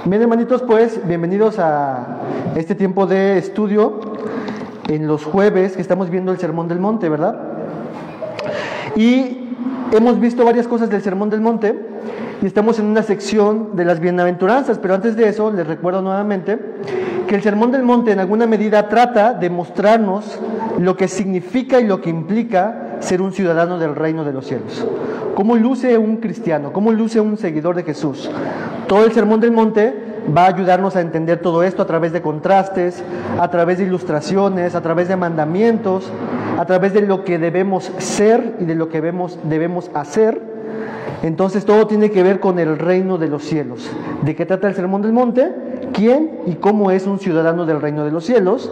Bien, hermanitos, pues bienvenidos a este tiempo de estudio en los jueves que estamos viendo el Sermón del Monte, ¿verdad? Y hemos visto varias cosas del Sermón del Monte y estamos en una sección de las bienaventuranzas, pero antes de eso les recuerdo nuevamente que el Sermón del Monte en alguna medida trata de mostrarnos lo que significa y lo que implica ser un ciudadano del reino de los cielos. ¿Cómo luce un cristiano? ¿Cómo luce un seguidor de Jesús? Todo el Sermón del Monte va a ayudarnos a entender todo esto a través de contrastes, a través de ilustraciones, a través de mandamientos, a través de lo que debemos ser y de lo que debemos hacer. Entonces todo tiene que ver con el reino de los cielos. ¿De qué trata el Sermón del Monte? ¿Quién y cómo es un ciudadano del reino de los cielos?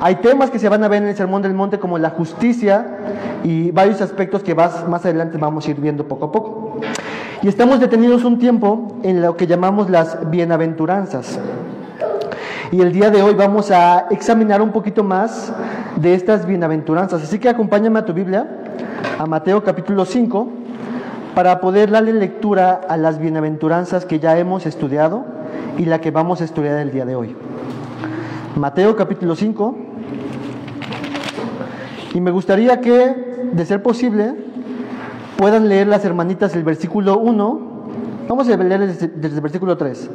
Hay temas que se van a ver en el Sermón del Monte como la justicia y varios aspectos que más adelante vamos a ir viendo poco a poco. Y estamos detenidos un tiempo en lo que llamamos las bienaventuranzas. Y el día de hoy vamos a examinar un poquito más de estas bienaventuranzas. Así que acompáñame a tu Biblia, a Mateo capítulo 5, para poder darle lectura a las bienaventuranzas que ya hemos estudiado y la que vamos a estudiar el día de hoy. Mateo capítulo 5. Y me gustaría que, de ser posible, puedan leer las hermanitas el versículo 1. Vamos a leer desde el versículo 3.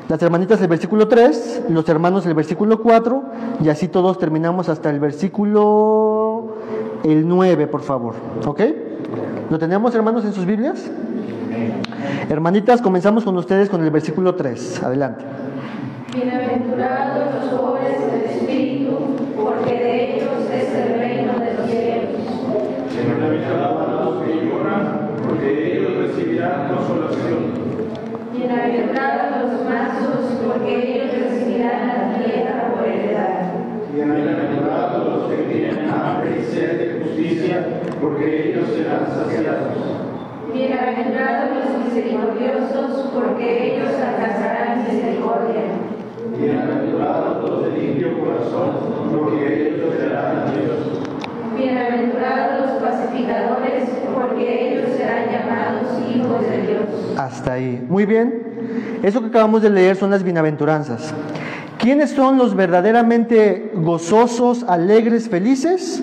Las hermanitas el versículo 3, los hermanos el versículo 4, y así todos terminamos hasta el versículo 9, por favor. ¿Ok? ¿Lo tenemos, hermanos, en sus Biblias? Hermanitas, comenzamos con ustedes con el versículo 3. Adelante. Bienaventurados los pobres del espíritu, porque de ellos es el reino de los cielos. Bienaventurados los que lloran, porque ellos recibirán consolación. Bienaventurados los mansos, porque ellos recibirán la tierra por heredad. Bienaventurados los que tienen hambre y sed de justicia, porque ellos serán saciados. Bienaventurados los misericordiosos, porque ellos alcanzarán misericordia. Bienaventurados los de limpio corazón, porque ellos verán a Dios. Bienaventurados los pacificadores, porque ellos serán llamados hijos de Dios. Hasta ahí. Muy bien. Eso que acabamos de leer son las bienaventuranzas. ¿Quiénes son los verdaderamente gozosos, alegres, felices?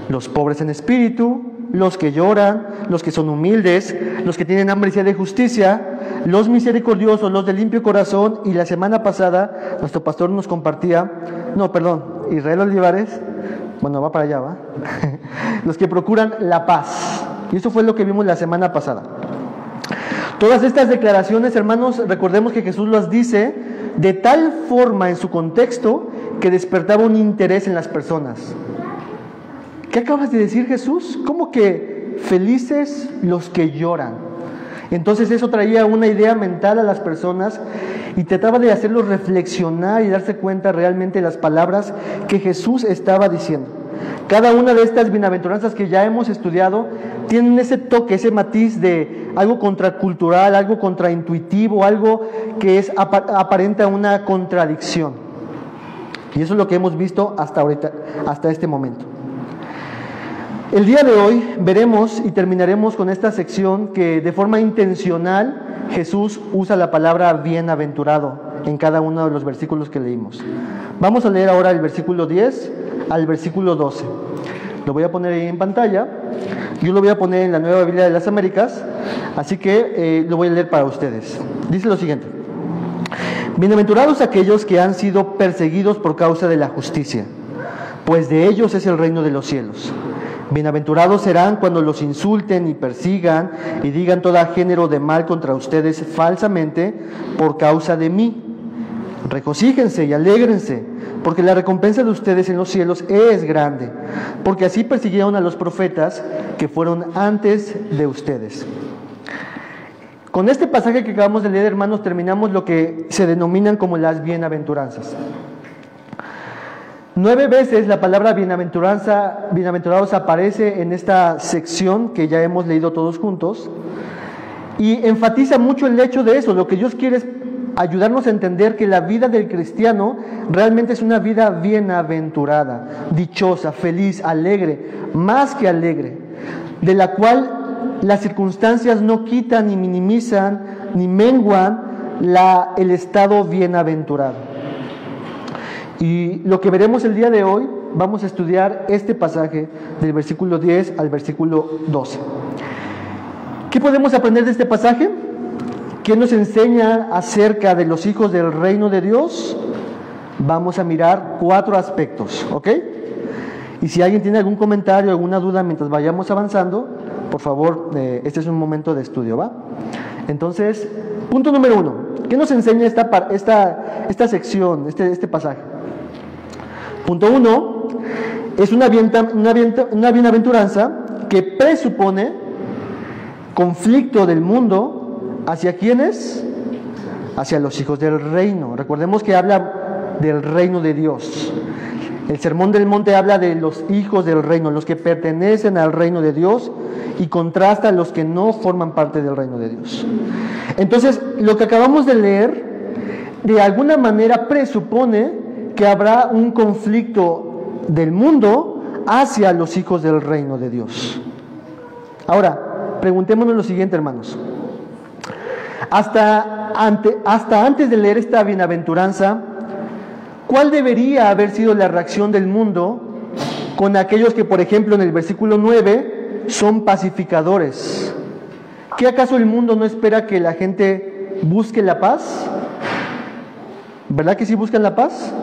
Los pobres en espíritu, los que lloran, los que son humildes, los que tienen hambre y sed de justicia, los misericordiosos, los de limpio corazón. Y la semana pasada nuestro pastor nos compartía, Israel Olivares, va para allá, ¿va? Los que procuran la paz. Y eso fue lo que vimos la semana pasada. Todas estas declaraciones, hermanos, recordemos que Jesús las dice de tal forma en su contexto que despertaba un interés en las personas. ¿Qué acabas de decir, Jesús? ¿Cómo que felices los que lloran? Entonces eso traía una idea mental a las personas y trataba de hacerlos reflexionar y darse cuenta realmente de las palabras que Jesús estaba diciendo. Cada una de estas bienaventuranzas que ya hemos estudiado tienen ese toque, ese matiz de algo contracultural, algo contraintuitivo, algo que es aparenta una contradicción. Y eso es lo que hemos visto hasta este momento. El día de hoy veremos y terminaremos con esta sección que de forma intencional Jesús usa la palabra bienaventurado en cada uno de los versículos que leímos. Vamos a leer ahora el versículo 10 al versículo 12. Lo voy a poner ahí en pantalla. Yo lo voy a poner en la Nueva Biblia de las Américas, así que lo voy a leer para ustedes. Dice lo siguiente: Bienaventurados aquellos que han sido perseguidos por causa de la justicia, pues de ellos es el reino de los cielos. Bienaventurados serán cuando los insulten y persigan y digan todo género de mal contra ustedes falsamente por causa de mí. Regocíjense y alégrense, porque la recompensa de ustedes en los cielos es grande, porque así persiguieron a los profetas que fueron antes de ustedes. Con este pasaje que acabamos de leer, hermanos, terminamos lo que se denominan como las bienaventuranzas. 9 veces la palabra bienaventurados aparece en esta sección que ya hemos leído todos juntos y enfatiza mucho el hecho de eso. Lo que Dios quiere es ayudarnos a entender que la vida del cristiano realmente es una vida bienaventurada, dichosa, feliz, alegre, más que alegre, de la cual las circunstancias no quitan, ni minimizan, ni menguan el estado bienaventurado. Y lo que veremos el día de hoy, vamos a estudiar este pasaje del versículo 10 al versículo 12. ¿Qué podemos aprender de este pasaje? ¿Qué nos enseña acerca de los hijos del reino de Dios? Vamos a mirar 4 aspectos, ¿ok? Y si alguien tiene algún comentario, alguna duda mientras vayamos avanzando, por favor, este es un momento de estudio, ¿va? Entonces, punto número 1. ¿Qué nos enseña esta sección, este pasaje? Punto 1 es una bienaventuranza que presupone conflicto del mundo ¿hacia quiénes? Hacia los hijos del reino. Recordemos que habla del reino de Dios. El Sermón del Monte habla de los hijos del reino, los que pertenecen al reino de Dios, y contrasta a los que no forman parte del reino de Dios. Entonces, lo que acabamos de leer, de alguna manera presupone que habrá un conflicto del mundo hacia los hijos del reino de Dios. Ahora, preguntémonos lo siguiente, hermanos. Hasta antes de leer esta bienaventuranza, ¿cuál debería haber sido la reacción del mundo con aquellos que, por ejemplo, en el versículo 9, son pacificadores? ¿Qué acaso el mundo no espera que la gente busque la paz? ¿Verdad que sí buscan la paz?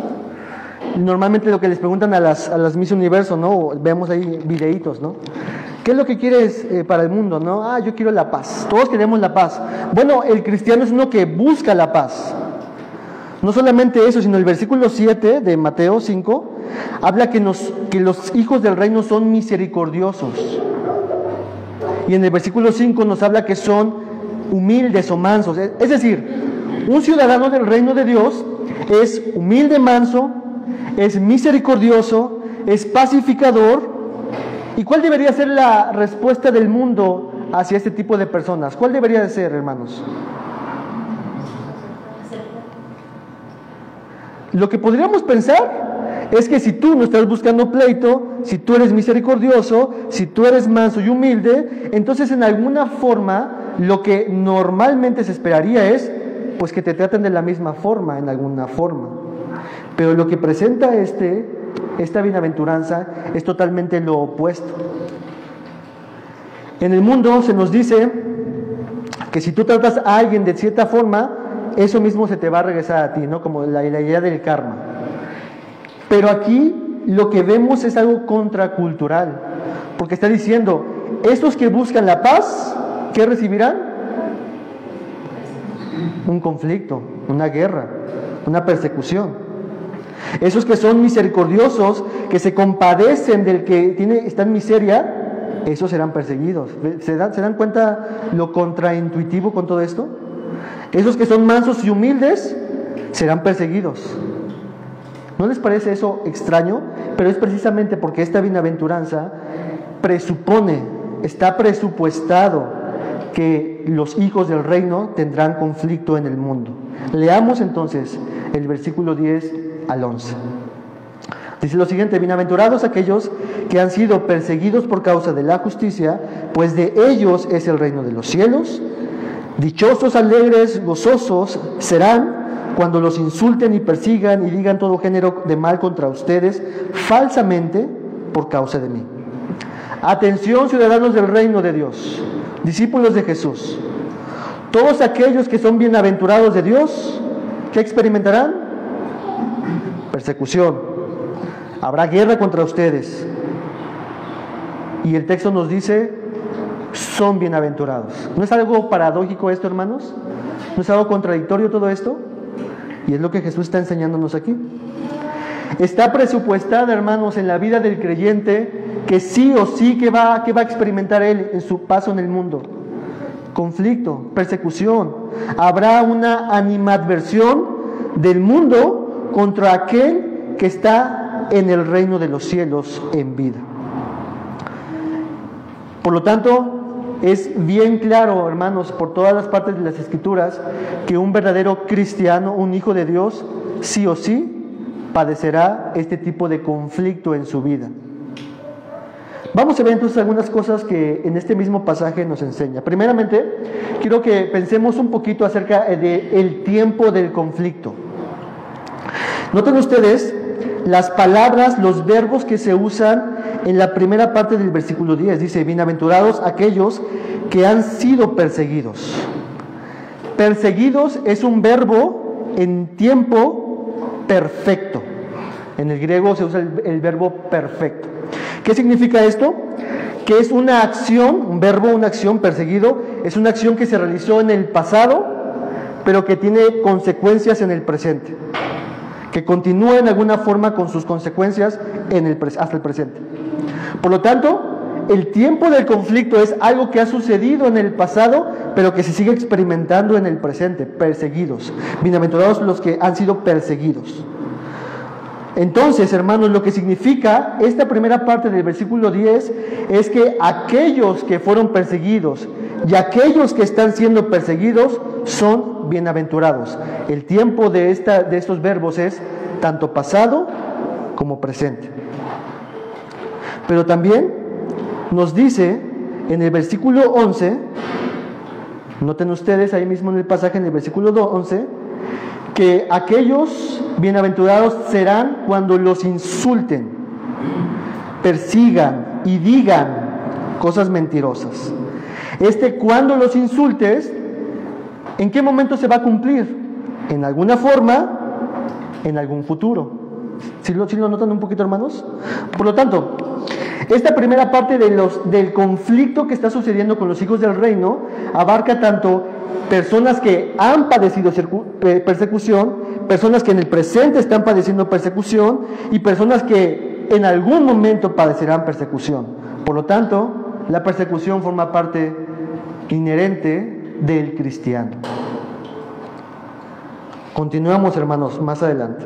Normalmente lo que les preguntan a las Miss Universo, ¿no? Vemos ahí videitos, ¿no? ¿Qué es lo que quieres para el mundo, no? Yo quiero la paz. Todos queremos la paz. Bueno, el cristiano es uno que busca la paz. No solamente eso, sino el versículo 7 de Mateo 5 habla que los hijos del reino son misericordiosos. Y en el versículo 5 nos habla que son humildes o mansos. Es decir, un ciudadano del reino de Dios es humilde, manso, es misericordioso, es pacificador. ¿Y cuál debería ser la respuesta del mundo hacia este tipo de personas? ¿Cuál debería de ser, hermanos? Lo que podríamos pensar es que si tú no estás buscando pleito, si tú eres misericordioso, si tú eres manso y humilde, entonces en alguna forma lo que normalmente se esperaría es pues que te traten de la misma forma, en alguna forma. Pero lo que presenta esta bienaventuranza es totalmente lo opuesto. En el mundo se nos dice que si tú tratas a alguien de cierta forma, eso mismo se te va a regresar a ti, ¿no? Como la idea del karma. Pero aquí lo que vemos es algo contracultural, porque está diciendo, estos que buscan la paz, ¿qué recibirán? Un conflicto, una guerra, una persecución. Esos que son misericordiosos, que se compadecen del que está en miseria, esos serán perseguidos. ¿Se dan cuenta lo contraintuitivo con todo esto? Esos que son mansos y humildes serán perseguidos. ¿No les parece eso extraño? Pero es precisamente porque esta bienaventuranza está presupuestado que los hijos del reino tendrán conflicto en el mundo. Leamos entonces el versículo 10 al 11. Dice lo siguiente: bienaventurados aquellos que han sido perseguidos por causa de la justicia, pues de ellos es el reino de los cielos. Dichosos, alegres, gozosos serán cuando los insulten y persigan y digan todo género de mal contra ustedes falsamente por causa de mí. Atención, ciudadanos del reino de Dios, discípulos de Jesús. Todos aquellos que son bienaventurados de Dios, ¿qué experimentarán? Persecución. Habrá guerra contra ustedes. Y el texto nos dice, son bienaventurados. ¿No es algo paradójico esto, hermanos? ¿No es algo contradictorio todo esto? Y es lo que Jesús está enseñándonos aquí. Está presupuestada, hermanos, en la vida del creyente que sí o sí que va a experimentar él en su paso en el mundo. Conflicto, persecución. Habrá una animadversión del mundo contra aquel que está en el reino de los cielos en vida. Por lo tanto, es bien claro, hermanos, por todas las partes de las Escrituras, que un verdadero cristiano, un hijo de Dios, sí o sí padecerá este tipo de conflicto en su vida. Vamos a ver entonces algunas cosas que en este mismo pasaje nos enseña. Primeramente, quiero que pensemos un poquito acerca del tiempo del conflicto. Noten ustedes las palabras, los verbos que se usan en la primera parte del versículo 10. Dice, bienaventurados aquellos que han sido perseguidos. Perseguidos es un verbo en tiempo perfecto. En el griego se usa el verbo perfecto. ¿Qué significa esto? Que es una acción, un verbo, una acción, perseguido, es una acción que se realizó en el pasado, pero que tiene consecuencias en el presente. Que continúa en alguna forma con sus consecuencias hasta el presente. Por lo tanto, el tiempo del conflicto es algo que ha sucedido en el pasado, pero que se sigue experimentando en el presente, perseguidos. Bienaventurados los que han sido perseguidos. Entonces, hermanos, lo que significa esta primera parte del versículo 10 es que aquellos que fueron perseguidos y aquellos que están siendo perseguidos son bienaventurados. El tiempo de estos verbos es tanto pasado como presente. Pero también nos dice en el versículo 11, noten ustedes ahí mismo en el pasaje, en el versículo 11, que aquellos bienaventurados serán cuando los insulten, persigan y digan cosas mentirosas. Cuando los insultes, ¿en qué momento se va a cumplir? En alguna forma, en algún futuro. ¿Sí lo notan un poquito, hermanos? Por lo tanto, esta primera parte del conflicto que está sucediendo con los hijos del reino abarca tanto personas que han padecido persecución, personas que en el presente están padeciendo persecución y personas que en algún momento padecerán persecución. Por lo tanto, la persecución forma parte inherente del cristiano. Continuamos, hermanos, más adelante.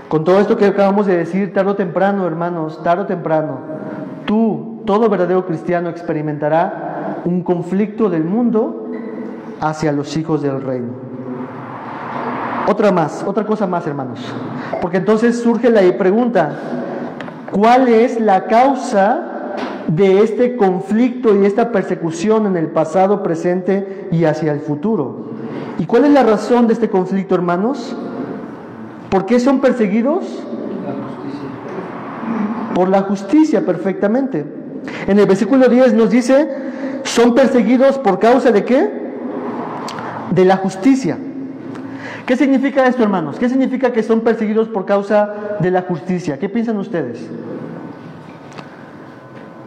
Con todo esto que acabamos de decir, tarde o temprano, hermanos, tarde o temprano, todo verdadero cristiano experimentará un conflicto del mundo hacia los hijos del reino. Otra cosa más, hermanos, porque entonces surge la pregunta, ¿cuál es la causa de este conflicto y esta persecución en el pasado, presente y hacia el futuro? ¿Y cuál es la razón de este conflicto, hermanos? ¿Por qué son perseguidos? Por la justicia, perfectamente. En el versículo 10 nos dice, son perseguidos por causa de ¿qué? De la justicia. ¿Qué significa esto, hermanos? ¿Qué significa que son perseguidos por causa de la justicia? ¿Qué piensan ustedes?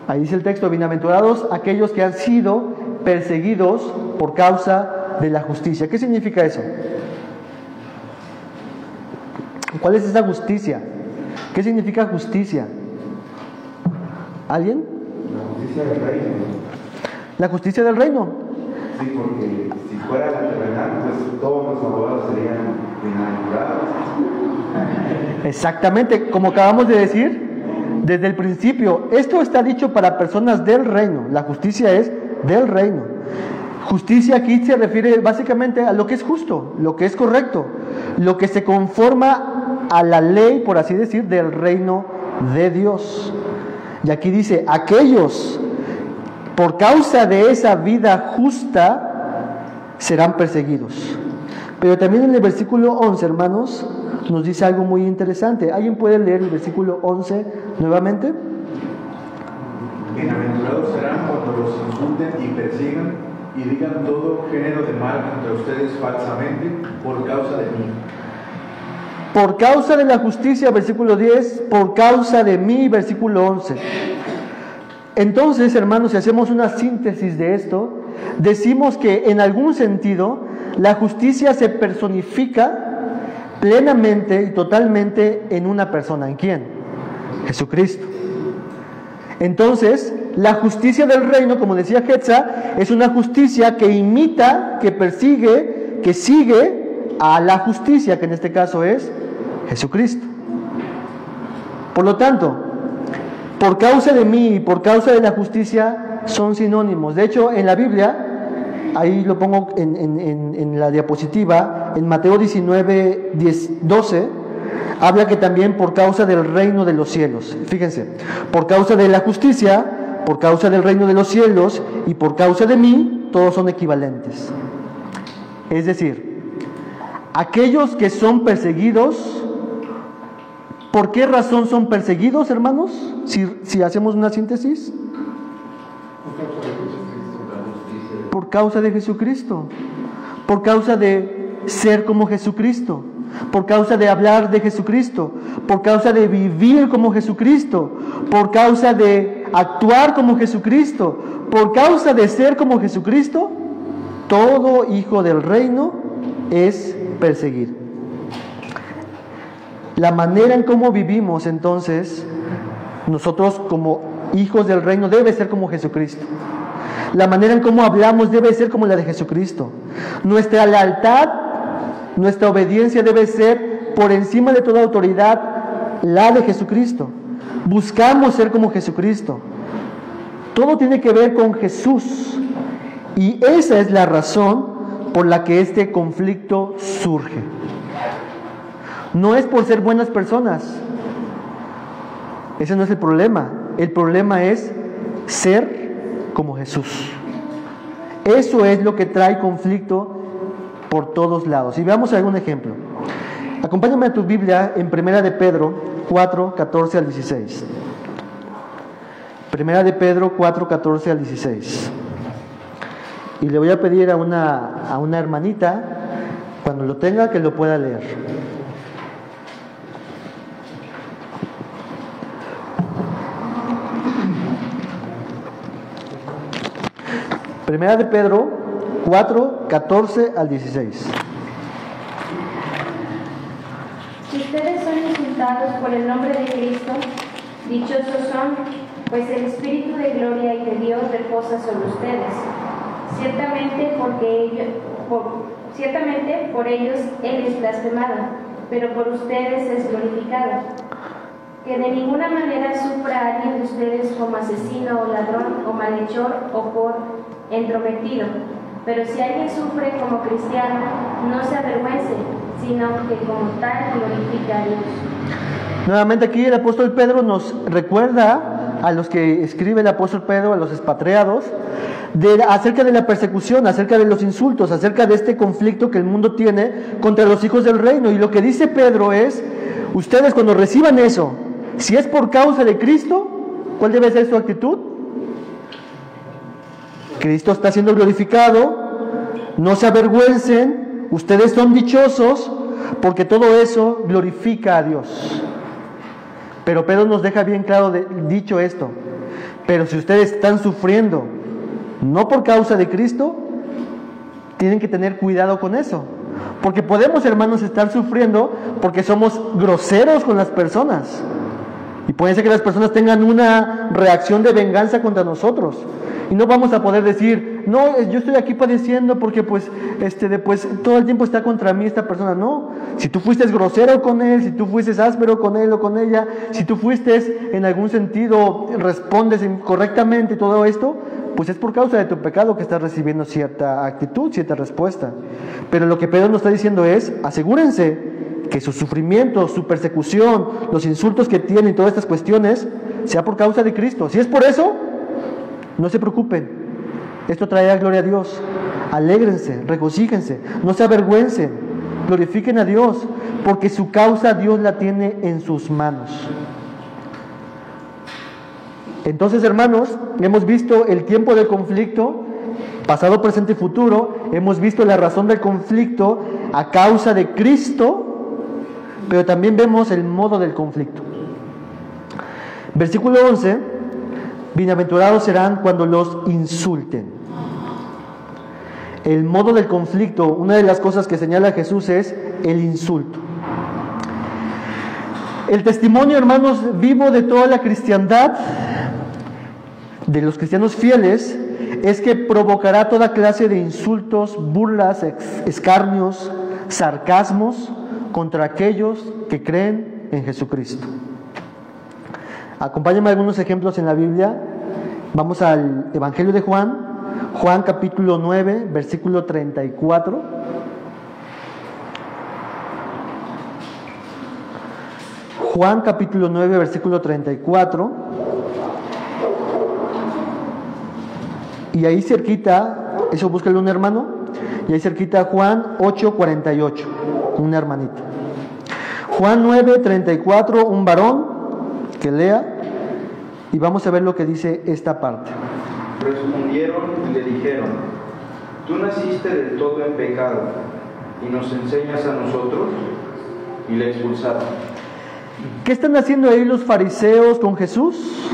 Ahí dice el texto, bienaventurados aquellos que han sido perseguidos por causa de la justicia. ¿Qué significa eso? ¿Cuál es esa justicia? ¿Qué significa justicia? ¿Alguien? La justicia del reino. ¿La justicia del reino? Sí, porque si fuera la terrenal, pues todos los abogados serían bienaventurados. Exactamente, como acabamos de decir desde el principio, esto está dicho para personas del reino. La justicia es del reino. Justicia aquí se refiere básicamente a lo que es justo, lo que es correcto, lo que se conforma a la ley, por así decir, del reino de Dios. Y aquí dice, aquellos por causa de esa vida justa serán perseguidos. Pero también en el versículo 11, hermanos, nos dice algo muy interesante. ¿Alguien puede leer el versículo 11 nuevamente? Bienaventurados serán cuando los insulten y persigan y digan todo género de mal contra ustedes falsamente por causa de mí. Por causa de la justicia, versículo 10, por causa de mí, versículo 11. Entonces, hermanos, si hacemos una síntesis de esto, decimos que en algún sentido la justicia se personifica plenamente y totalmente en una persona. ¿En quién? Jesucristo. Entonces, la justicia del reino, como decía Hetza, es una justicia que imita, que persigue, que sigue a la justicia, que en este caso es Jesucristo. Por lo tanto, por causa de mí y por causa de la justicia son sinónimos. De hecho, en la Biblia, ahí lo pongo en la diapositiva, en Mateo 19, 12, habla que también por causa del reino de los cielos. Fíjense, por causa de la justicia, por causa del reino de los cielos y por causa de mí, todos son equivalentes. Es decir, aquellos que son perseguidos, ¿por qué razón son perseguidos, hermanos? Si hacemos una síntesis. Por causa de Jesucristo. Por causa de ser como Jesucristo. Por causa de hablar de Jesucristo. Por causa de vivir como Jesucristo. Por causa de actuar como Jesucristo. Por causa de ser como Jesucristo. Todo hijo del reino es perseguido. La manera en cómo vivimos, entonces, nosotros como hijos del reino debe ser como Jesucristo. La manera en cómo hablamos debe ser como la de Jesucristo. Nuestra lealtad, nuestra obediencia debe ser por encima de toda autoridad la de Jesucristo. Buscamos ser como Jesucristo. Todo tiene que ver con Jesús. Y esa es la razón por la que este conflicto surge. No es por ser buenas personas. Ese no es el problema. El problema es ser como Jesús. Eso es lo que trae conflicto por todos lados. Y veamos algún ejemplo. Acompáñame a tu Biblia en 1 de Pedro 4, 14 al 16. 1 de Pedro 4, 14 al 16. Y le voy a pedir a una hermanita, cuando lo tenga, que lo pueda leer. Primera de Pedro 4, 14 al 16. Si ustedes son insultados por el nombre de Cristo, dichosos son, pues el Espíritu de gloria y de Dios reposa sobre ustedes. Ciertamente por ellos Él es blasfemado, pero por ustedes es glorificado. Que de ninguna manera sufra alguien de ustedes como asesino o ladrón o malhechor o por entrometido. Pero si alguien sufre como cristiano, no se avergüence, sino que como tal glorifica a Dios. Nuevamente aquí el apóstol Pedro nos recuerda a los que escribe el apóstol Pedro, a los expatriados, acerca de la persecución, acerca de los insultos, acerca de este conflicto que el mundo tiene contra los hijos del reino. Y lo que dice Pedro es, ustedes cuando reciban eso, si es por causa de Cristo, ¿cuál debe ser su actitud? Cristo está siendo glorificado, no se avergüencen, ustedes son dichosos, porque todo eso glorifica a Dios. Pero Pedro nos deja bien claro dicho esto, pero si ustedes están sufriendo, no por causa de Cristo, tienen que tener cuidado con eso. Porque podemos, hermanos, estar sufriendo porque somos groseros con las personas. Y puede ser que las personas tengan una reacción de venganza contra nosotros. Y no vamos a poder decir, no, yo estoy aquí padeciendo porque pues todo el tiempo está contra mí esta persona. No, si tú fuiste grosero con él, si tú fuiste áspero con él o con ella, si tú fuiste en algún sentido, respondes incorrectamente todo esto, pues es por causa de tu pecado que estás recibiendo cierta actitud, cierta respuesta. Pero lo que Pedro nos está diciendo es, asegúrense que su sufrimiento, su persecución, los insultos que tienen, todas estas cuestiones, sea por causa de Cristo. Si es por eso, no se preocupen. Esto traerá gloria a Dios. Alégrense, regocíjense, no se avergüencen, glorifiquen a Dios, porque su causa Dios la tiene en sus manos. Entonces, hermanos, hemos visto el tiempo del conflicto, pasado, presente y futuro. Hemos visto la razón del conflicto a causa de Cristo, pero también vemos el modo del conflicto. Versículo 11, bienaventurados serán cuando los insulten. El modo del conflicto, una de las cosas que señala Jesús es el insulto. El testimonio, hermanos, vivo de toda la cristiandad, de los cristianos fieles, es que provocará toda clase de insultos, burlas, escarnios, sarcasmos contra aquellos que creen en Jesucristo. Acompáñenme a algunos ejemplos en la Biblia. Vamos al Evangelio de Juan, Juan capítulo 9, versículo 34. Juan capítulo 9, versículo 34. Y ahí cerquita, eso búscalo un hermano, y ahí cerquita Juan 8, 48, una hermanita. Juan 9, 34, un varón que lea, y vamos a ver lo que dice esta parte. Respondieron y le dijeron: tú naciste del todo en pecado, y nos enseñas a nosotros. Y le expulsaron. ¿Qué están haciendo ahí los fariseos con Jesús?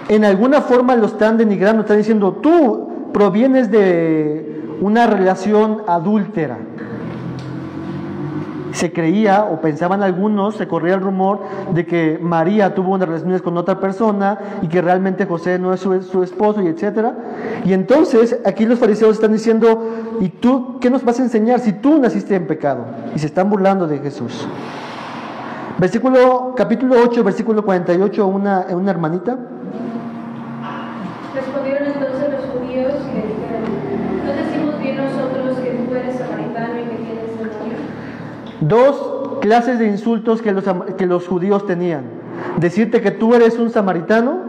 En alguna forma lo están denigrando, están diciendo: tú provienes de una relación adúltera. Se creía, o pensaban algunos, se corría el rumor de que María tuvo unas relaciones con otra persona y que realmente José no es su esposo, y etcétera. Y entonces aquí los fariseos están diciendo: ¿y tú qué nos vas a enseñar si tú naciste en pecado? Y se están burlando de Jesús. Capítulo 8, versículo 48, una hermanita. Respondieron entonces los judíos y le dijeron: ¿no decimos bien nosotros que tú eres samaritano y que tienes demonio? Dos clases de insultos que los judíos tenían: decirte que tú eres un samaritano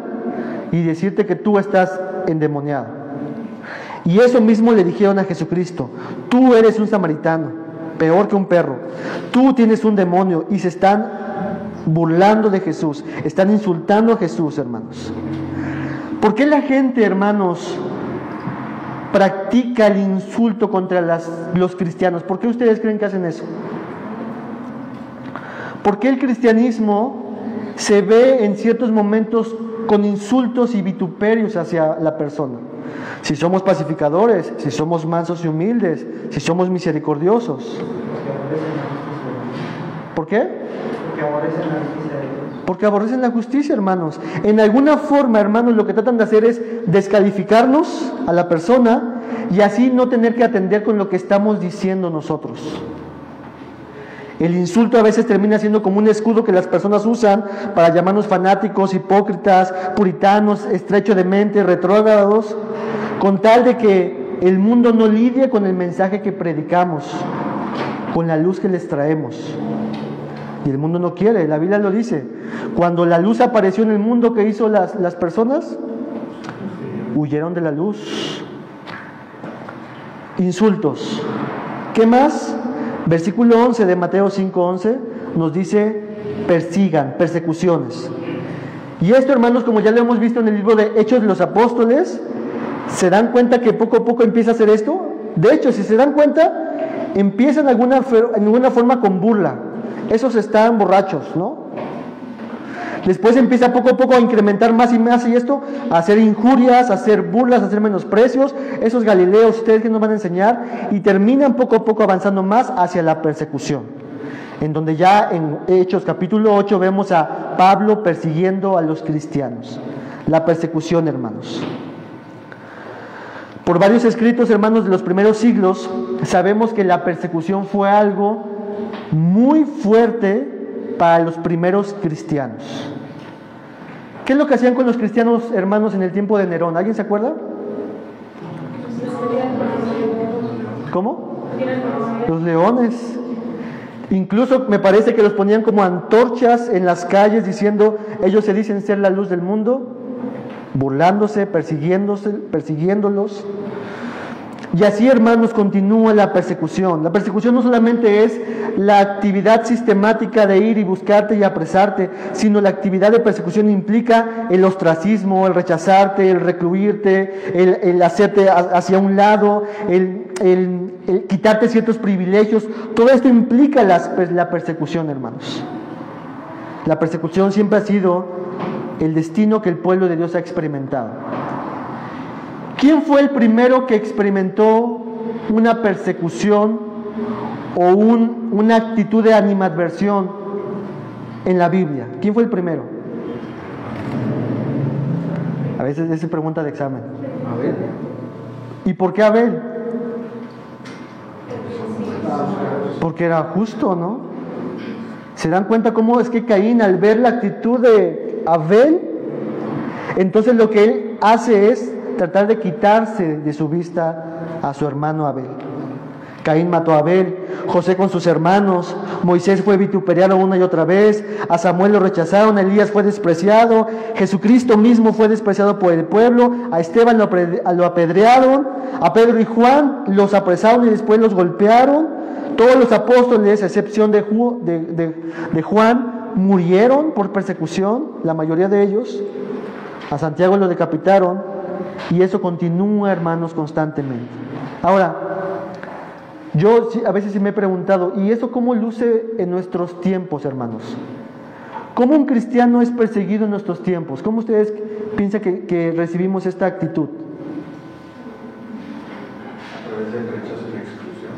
y decirte que tú estás endemoniado. Y eso mismo le dijeron a Jesucristo: tú eres un samaritano, peor que un perro, tú tienes un demonio. Y se están burlando de Jesús, están insultando a Jesús, hermanos. ¿Por qué la gente, hermanos, practica el insulto contra los cristianos? ¿Por qué ustedes creen que hacen eso? ¿Por qué el cristianismo se ve en ciertos momentos con insultos y vituperios hacia la persona? Si somos pacificadores, si somos mansos y humildes, si somos misericordiosos. ¿Por qué? Porque aborrecen la justicia, hermanos. En alguna forma, hermanos, lo que tratan de hacer es descalificarnos a la persona y así no tener que atender con lo que estamos diciendo nosotros. El insulto a veces termina siendo como un escudo que las personas usan para llamarnos fanáticos, hipócritas, puritanos, estrecho de mente, retrógrados, con tal de que el mundo no lidie con el mensaje que predicamos, con la luz que les traemos. Y el mundo no quiere, la Biblia lo dice. Cuando la luz apareció en el mundo, ¿qué hizo las personas? Huyeron de la luz. Insultos. ¿Qué más? Versículo 11 de Mateo 5:11 nos dice: persigan, persecuciones. Y esto, hermanos, como ya lo hemos visto en el libro de Hechos de los Apóstoles, ¿se dan cuenta que poco a poco empieza a hacer esto? De hecho, si se dan cuenta, empiezan en alguna forma con burla. Esos están borrachos, ¿no? Después empieza poco a poco a incrementar más y más, y esto, a hacer injurias, a hacer burlas, a hacer menosprecios. Esos galileos, ustedes que nos van a enseñar, y terminan poco a poco avanzando más hacia la persecución, en donde ya en Hechos capítulo 8 vemos a Pablo persiguiendo a los cristianos. La persecución, hermanos. Por varios escritos, hermanos, de los primeros siglos, sabemos que la persecución fue algo muy fuerte para los primeros cristianos. ¿Qué es lo que hacían con los cristianos, hermanos, en el tiempo de Nerón? ¿Alguien se acuerda? ¿Cómo? Los leones. Incluso me parece que los ponían como antorchas en las calles diciendo: ellos se dicen ser la luz del mundo, burlándose, persiguiéndolos. Y así, hermanos, continúa la persecución. La persecución no solamente es la actividad sistemática de ir y buscarte y apresarte, sino la actividad de persecución implica el ostracismo, el rechazarte, el recluirte, el hacerte hacia un lado, el quitarte ciertos privilegios. Todo esto implica la persecución, hermanos. La persecución siempre ha sido el destino que el pueblo de Dios ha experimentado. ¿Quién fue el primero que experimentó una persecución o una actitud de animadversión en la Biblia? ¿Quién fue el primero? A veces es pregunta de examen. Abel. ¿Y por qué Abel? Porque era justo, ¿no? ¿Se dan cuenta cómo es que Caín, al ver la actitud de Abel, entonces lo que él hace es tratar de quitarse de su vista a su hermano Abel? Caín mató a Abel. José con sus hermanos, Moisés fue vituperiado una y otra vez, a Samuel lo rechazaron, a Elías fue despreciado, Jesucristo mismo fue despreciado por el pueblo, a Esteban lo apedrearon, a Pedro y Juan los apresaron y después los golpearon, todos los apóstoles, a excepción de Juan, murieron por persecución, la mayoría de ellos, a Santiago lo decapitaron, y eso continúa, hermanos, constantemente. Ahora, yo a veces sí me he preguntado, ¿y eso cómo luce en nuestros tiempos, hermanos? ¿Cómo un cristiano es perseguido en nuestros tiempos? ¿Cómo ustedes piensan que recibimos esta actitud? A través del rechazo y la exclusión.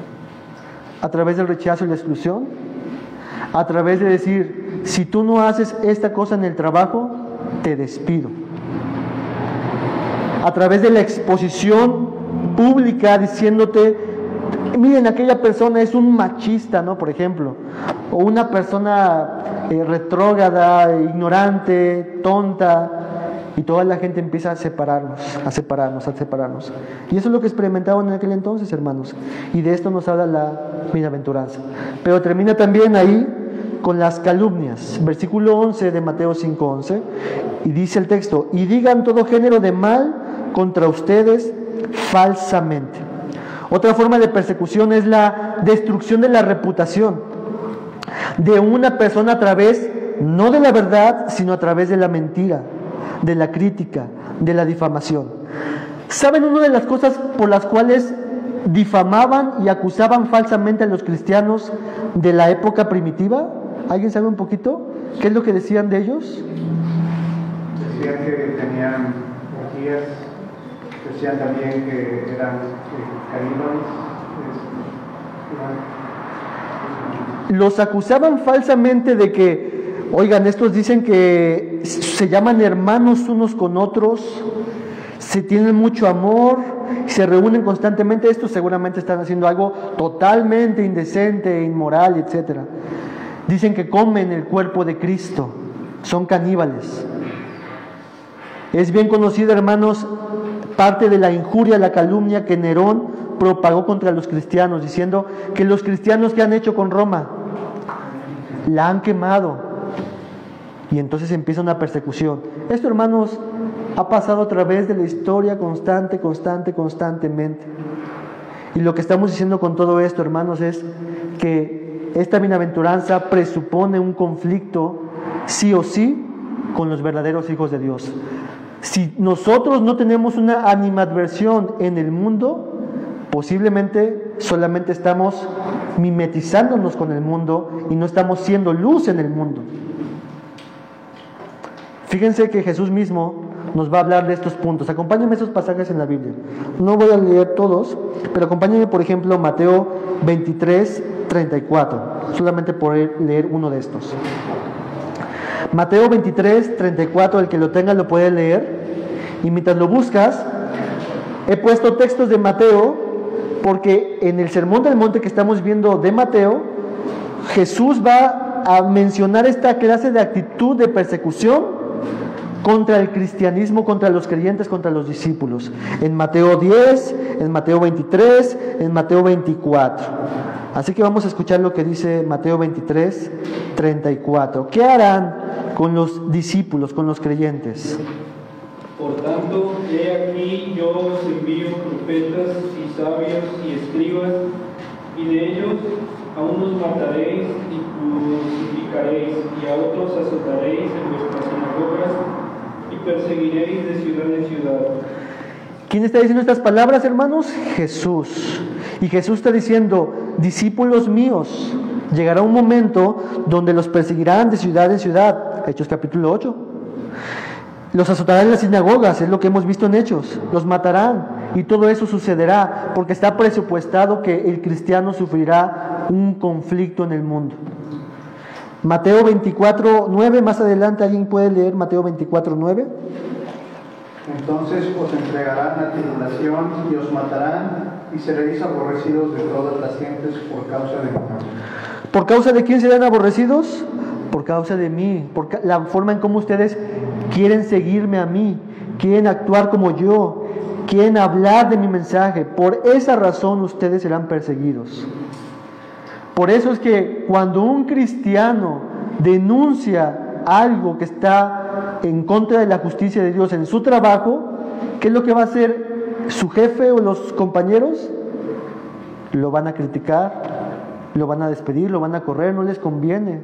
A través del rechazo y la exclusión. A través de decir, si tú no haces esta cosa en el trabajo, te despido. A través de la exposición pública diciéndote, miren, aquella persona es un machista, ¿no? Por ejemplo, o una persona retrógrada, ignorante, tonta, y toda la gente empieza a separarnos. Y eso es lo que experimentaban en aquel entonces, hermanos, y de esto nos habla la bienaventuranza. Pero termina también ahí con las calumnias, versículo 11 de Mateo 5:11, y dice el texto, y digan todo género de mal contra ustedes falsamente. Otra forma de persecución es la destrucción de la reputación de una persona a través, no de la verdad, sino a través de la mentira, de la crítica, de la difamación. ¿Saben una de las cosas por las cuales difamaban y acusaban falsamente a los cristianos de la época primitiva? ¿Alguien sabe un poquito? ¿Qué es lo que decían de ellos? Decían que tenían orgías, decían también que eran caníbales. Los acusaban falsamente de que, oigan, estos dicen que se llaman hermanos unos con otros, se tienen mucho amor, se reúnen constantemente. Estos seguramente están haciendo algo totalmente indecente, inmoral, etcétera. Dicen que comen el cuerpo de Cristo, son caníbales. Es bien conocido, hermanos, parte de la injuria, la calumnia que Nerón propagó contra los cristianos, diciendo que los cristianos, ¿qué han hecho con Roma? La han quemado. Y entonces empieza una persecución. Esto, hermanos, ha pasado a través de la historia constantemente. Y lo que estamos diciendo con todo esto, hermanos, es que esta bienaventuranza presupone un conflicto, sí o sí, con los verdaderos hijos de Dios. Si nosotros no tenemos una animadversión en el mundo, posiblemente solamente estamos mimetizándonos con el mundo y no estamos siendo luz en el mundo. Fíjense que Jesús mismo nos va a hablar de estos puntos. Acompáñenme a esos pasajes en la Biblia. No voy a leer todos, pero acompáñenme, por ejemplo, Mateo 23:34, solamente por leer uno de estos. Mateo 23:34, el que lo tenga lo puede leer. Y mientras lo buscas, he puesto textos de Mateo, porque en el Sermón del Monte que estamos viendo de Mateo, Jesús va a mencionar esta clase de actitud de persecución contra el cristianismo, contra los creyentes, contra los discípulos. En Mateo 10, en Mateo 23, en Mateo 24. Así que vamos a escuchar lo que dice Mateo 23:34. ¿Qué harán con los discípulos, con los creyentes? Por tanto, he aquí yo os envío profetas y sabios y escribas, y de ellos a unos mataréis y crucificaréis, y a otros azotaréis en vuestras sinagogas, y perseguiréis de ciudad en ciudad. ¿Quién está diciendo estas palabras, hermanos? Jesús. Y Jesús está diciendo, discípulos míos, llegará un momento donde los perseguirán de ciudad en ciudad. Hechos capítulo 8. Los azotarán en las sinagogas, es lo que hemos visto en Hechos. Los matarán, y todo eso sucederá porque está presupuestado que el cristiano sufrirá un conflicto en el mundo. Mateo 24:9, más adelante alguien puede leer Mateo 24:9. Entonces os entregarán a tribulación y os matarán, y seréis aborrecidos de todas las gentes por causa de mi nombre. ¿Por causa de quién serán aborrecidos? Por causa de mí, por la forma en cómo ustedes quieren seguirme a mí, quieren actuar como yo, quieren hablar de mi mensaje. Por esa razón ustedes serán perseguidos. Por eso es que cuando un cristiano denuncia algo que está en contra de la justicia de Dios en su trabajo, ¿qué es lo que va a hacer su jefe o los compañeros? Lo van a criticar, lo van a despedir, lo van a correr, no les conviene.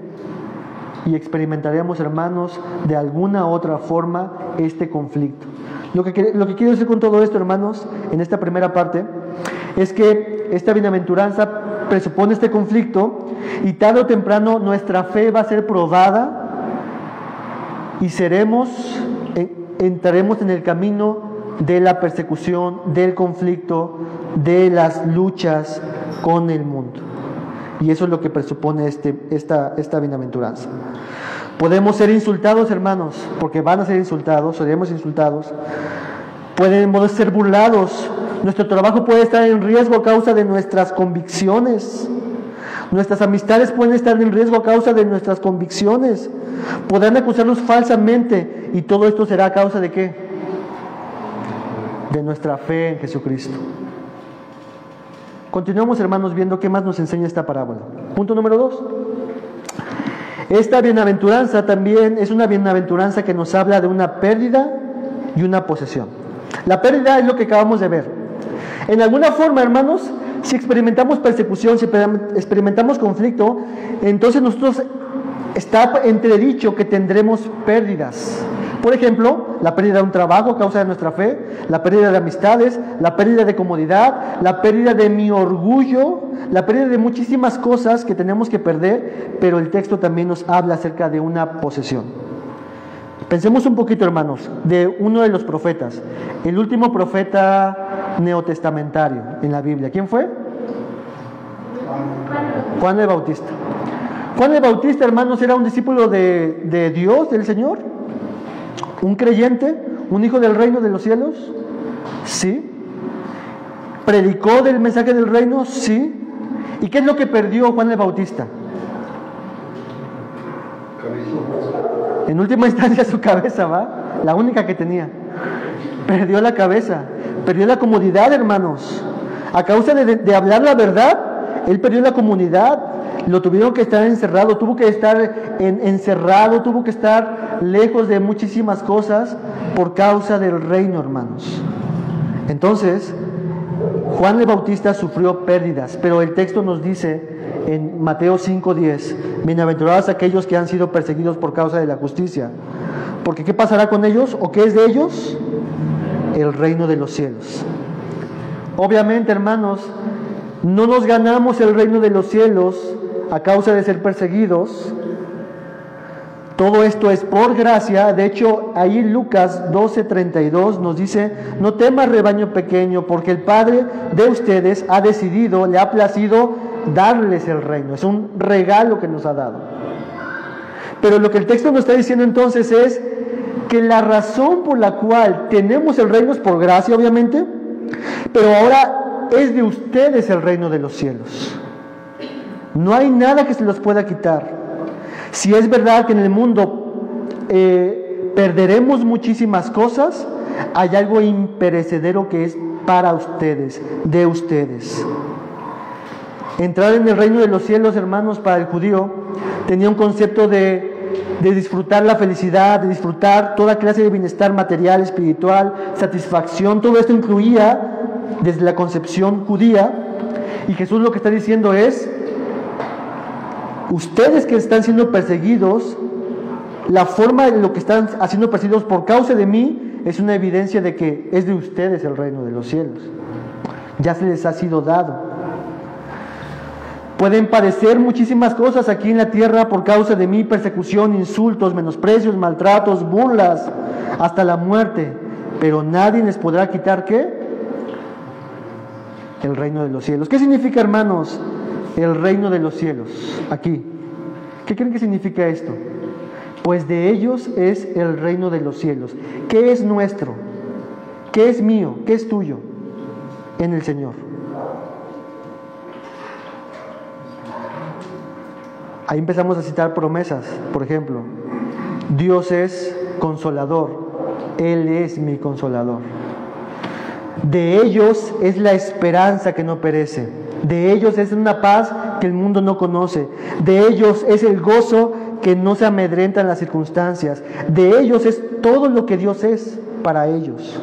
Y experimentaremos, hermanos, de alguna otra forma este conflicto. Lo que quiero decir con todo esto, hermanos, en esta primera parte, es que esta bienaventuranza presupone este conflicto y tarde o temprano nuestra fe va a ser probada y entraremos en el camino de la persecución, del conflicto, de las luchas con el mundo. Y eso es lo que presupone esta bienaventuranza. Podemos ser insultados, hermanos, porque van a ser insultados, seremos insultados. Podemos ser burlados. Nuestro trabajo puede estar en riesgo a causa de nuestras convicciones. Nuestras amistades pueden estar en riesgo a causa de nuestras convicciones. Podrán acusarnos falsamente. ¿Y todo esto será a causa de qué? De nuestra fe en Jesucristo. Continuamos, hermanos, viendo qué más nos enseña esta parábola. Punto número 2. Esta bienaventuranza también es una bienaventuranza que nos habla de una pérdida y una posesión. La pérdida es lo que acabamos de ver. En alguna forma, hermanos, si experimentamos persecución, si experimentamos conflicto, entonces nosotros está entredicho que tendremos pérdidas. Por ejemplo, la pérdida de un trabajo a causa de nuestra fe, la pérdida de amistades, la pérdida de comodidad, la pérdida de mi orgullo, la pérdida de muchísimas cosas que tenemos que perder, pero el texto también nos habla acerca de una posesión. Pensemos un poquito, hermanos, de uno de los profetas, el último profeta neotestamentario en la Biblia. ¿Quién fue? Juan el Bautista. Juan el Bautista, hermanos, era un discípulo de Dios, del Señor. ¿Un creyente? ¿Un hijo del reino de los cielos? Sí. ¿Predicó del mensaje del reino? Sí. ¿Y qué es lo que perdió Juan el Bautista? En última instancia su cabeza, ¿va? La única que tenía. Perdió la cabeza, perdió la comodidad, hermanos. A causa de hablar la verdad, él perdió la comunidad. Lo tuvieron que estar encerrado, tuvo que estar encerrado, tuvo que estar lejos de muchísimas cosas por causa del reino, hermanos. Entonces, Juan el Bautista sufrió pérdidas, pero el texto nos dice en Mateo 5:10, bienaventurados aquellos que han sido perseguidos por causa de la justicia, porque ¿qué pasará con ellos? ¿O qué es de ellos? El reino de los cielos. Obviamente, hermanos, no nos ganamos el reino de los cielos a causa de ser perseguidos. Todo esto es por gracia. De hecho, ahí Lucas 12:32 nos dice: no temas, rebaño pequeño, porque el Padre de ustedes ha decidido, le ha placido darles el reino. Es un regalo que nos ha dado. Pero lo que el texto nos está diciendo entonces es que la razón por la cual tenemos el reino es por gracia, obviamente, pero ahora es de ustedes el reino de los cielos. No hay nada que se los pueda quitar. Si es verdad que en el mundo perderemos muchísimas cosas, hay algo imperecedero que es para ustedes, de ustedes. Entrar en el reino de los cielos, hermanos, para el judío, tenía un concepto de disfrutar la felicidad, de disfrutar toda clase de bienestar material, espiritual, satisfacción. Todo esto incluía desde la concepción judía. Y Jesús lo que está diciendo es: ustedes que están siendo perseguidos, la forma en lo que están siendo perseguidos por causa de mí es una evidencia de que es de ustedes el reino de los cielos. Ya se les ha sido dado. Pueden padecer muchísimas cosas aquí en la tierra por causa de mí: persecución, insultos, menosprecios, maltratos, burlas, hasta la muerte. Pero nadie les podrá quitar ¿qué? El reino de los cielos. ¿Qué significa, hermanos, el reino de los cielos aquí? ¿Qué creen que significa esto? Pues de ellos es el reino de los cielos. ¿Qué es nuestro? ¿Qué es mío? ¿Qué es tuyo? En el Señor. Ahí empezamos a citar promesas. Por ejemplo, Dios es consolador. Él es mi consolador. De ellos es la esperanza que no perece. De ellos es una paz que el mundo no conoce. De ellos es el gozo que no se amedrenta en las circunstancias. De ellos es todo lo que Dios es para ellos.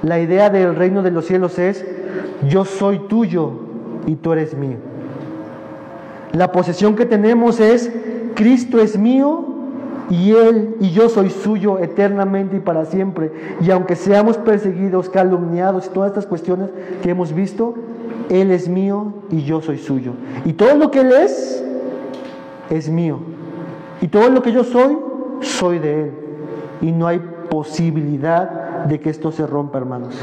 La idea del reino de los cielos es: yo soy tuyo y tú eres mío. La posesión que tenemos es: Cristo es mío y Él y yo soy suyo eternamente y para siempre. Y aunque seamos perseguidos, calumniados y todas estas cuestiones que hemos visto, Él es mío y yo soy suyo. Y todo lo que Él es mío. Y todo lo que yo soy de Él. Y no hay posibilidad de que esto se rompa, hermanos.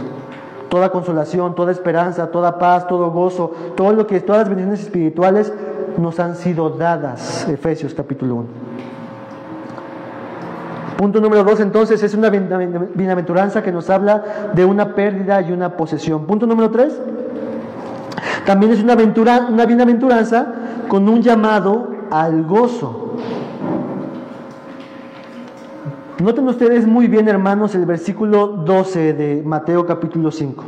Toda consolación, toda esperanza, toda paz, todo gozo, todas las bendiciones espirituales nos han sido dadas. Efesios capítulo 1. Punto número 2, entonces, es una bienaventuranza que nos habla de una pérdida y una posesión. Punto número 3, también es una bienaventuranza con un llamado al gozo. Noten ustedes muy bien, hermanos, el versículo 12 de Mateo capítulo 5.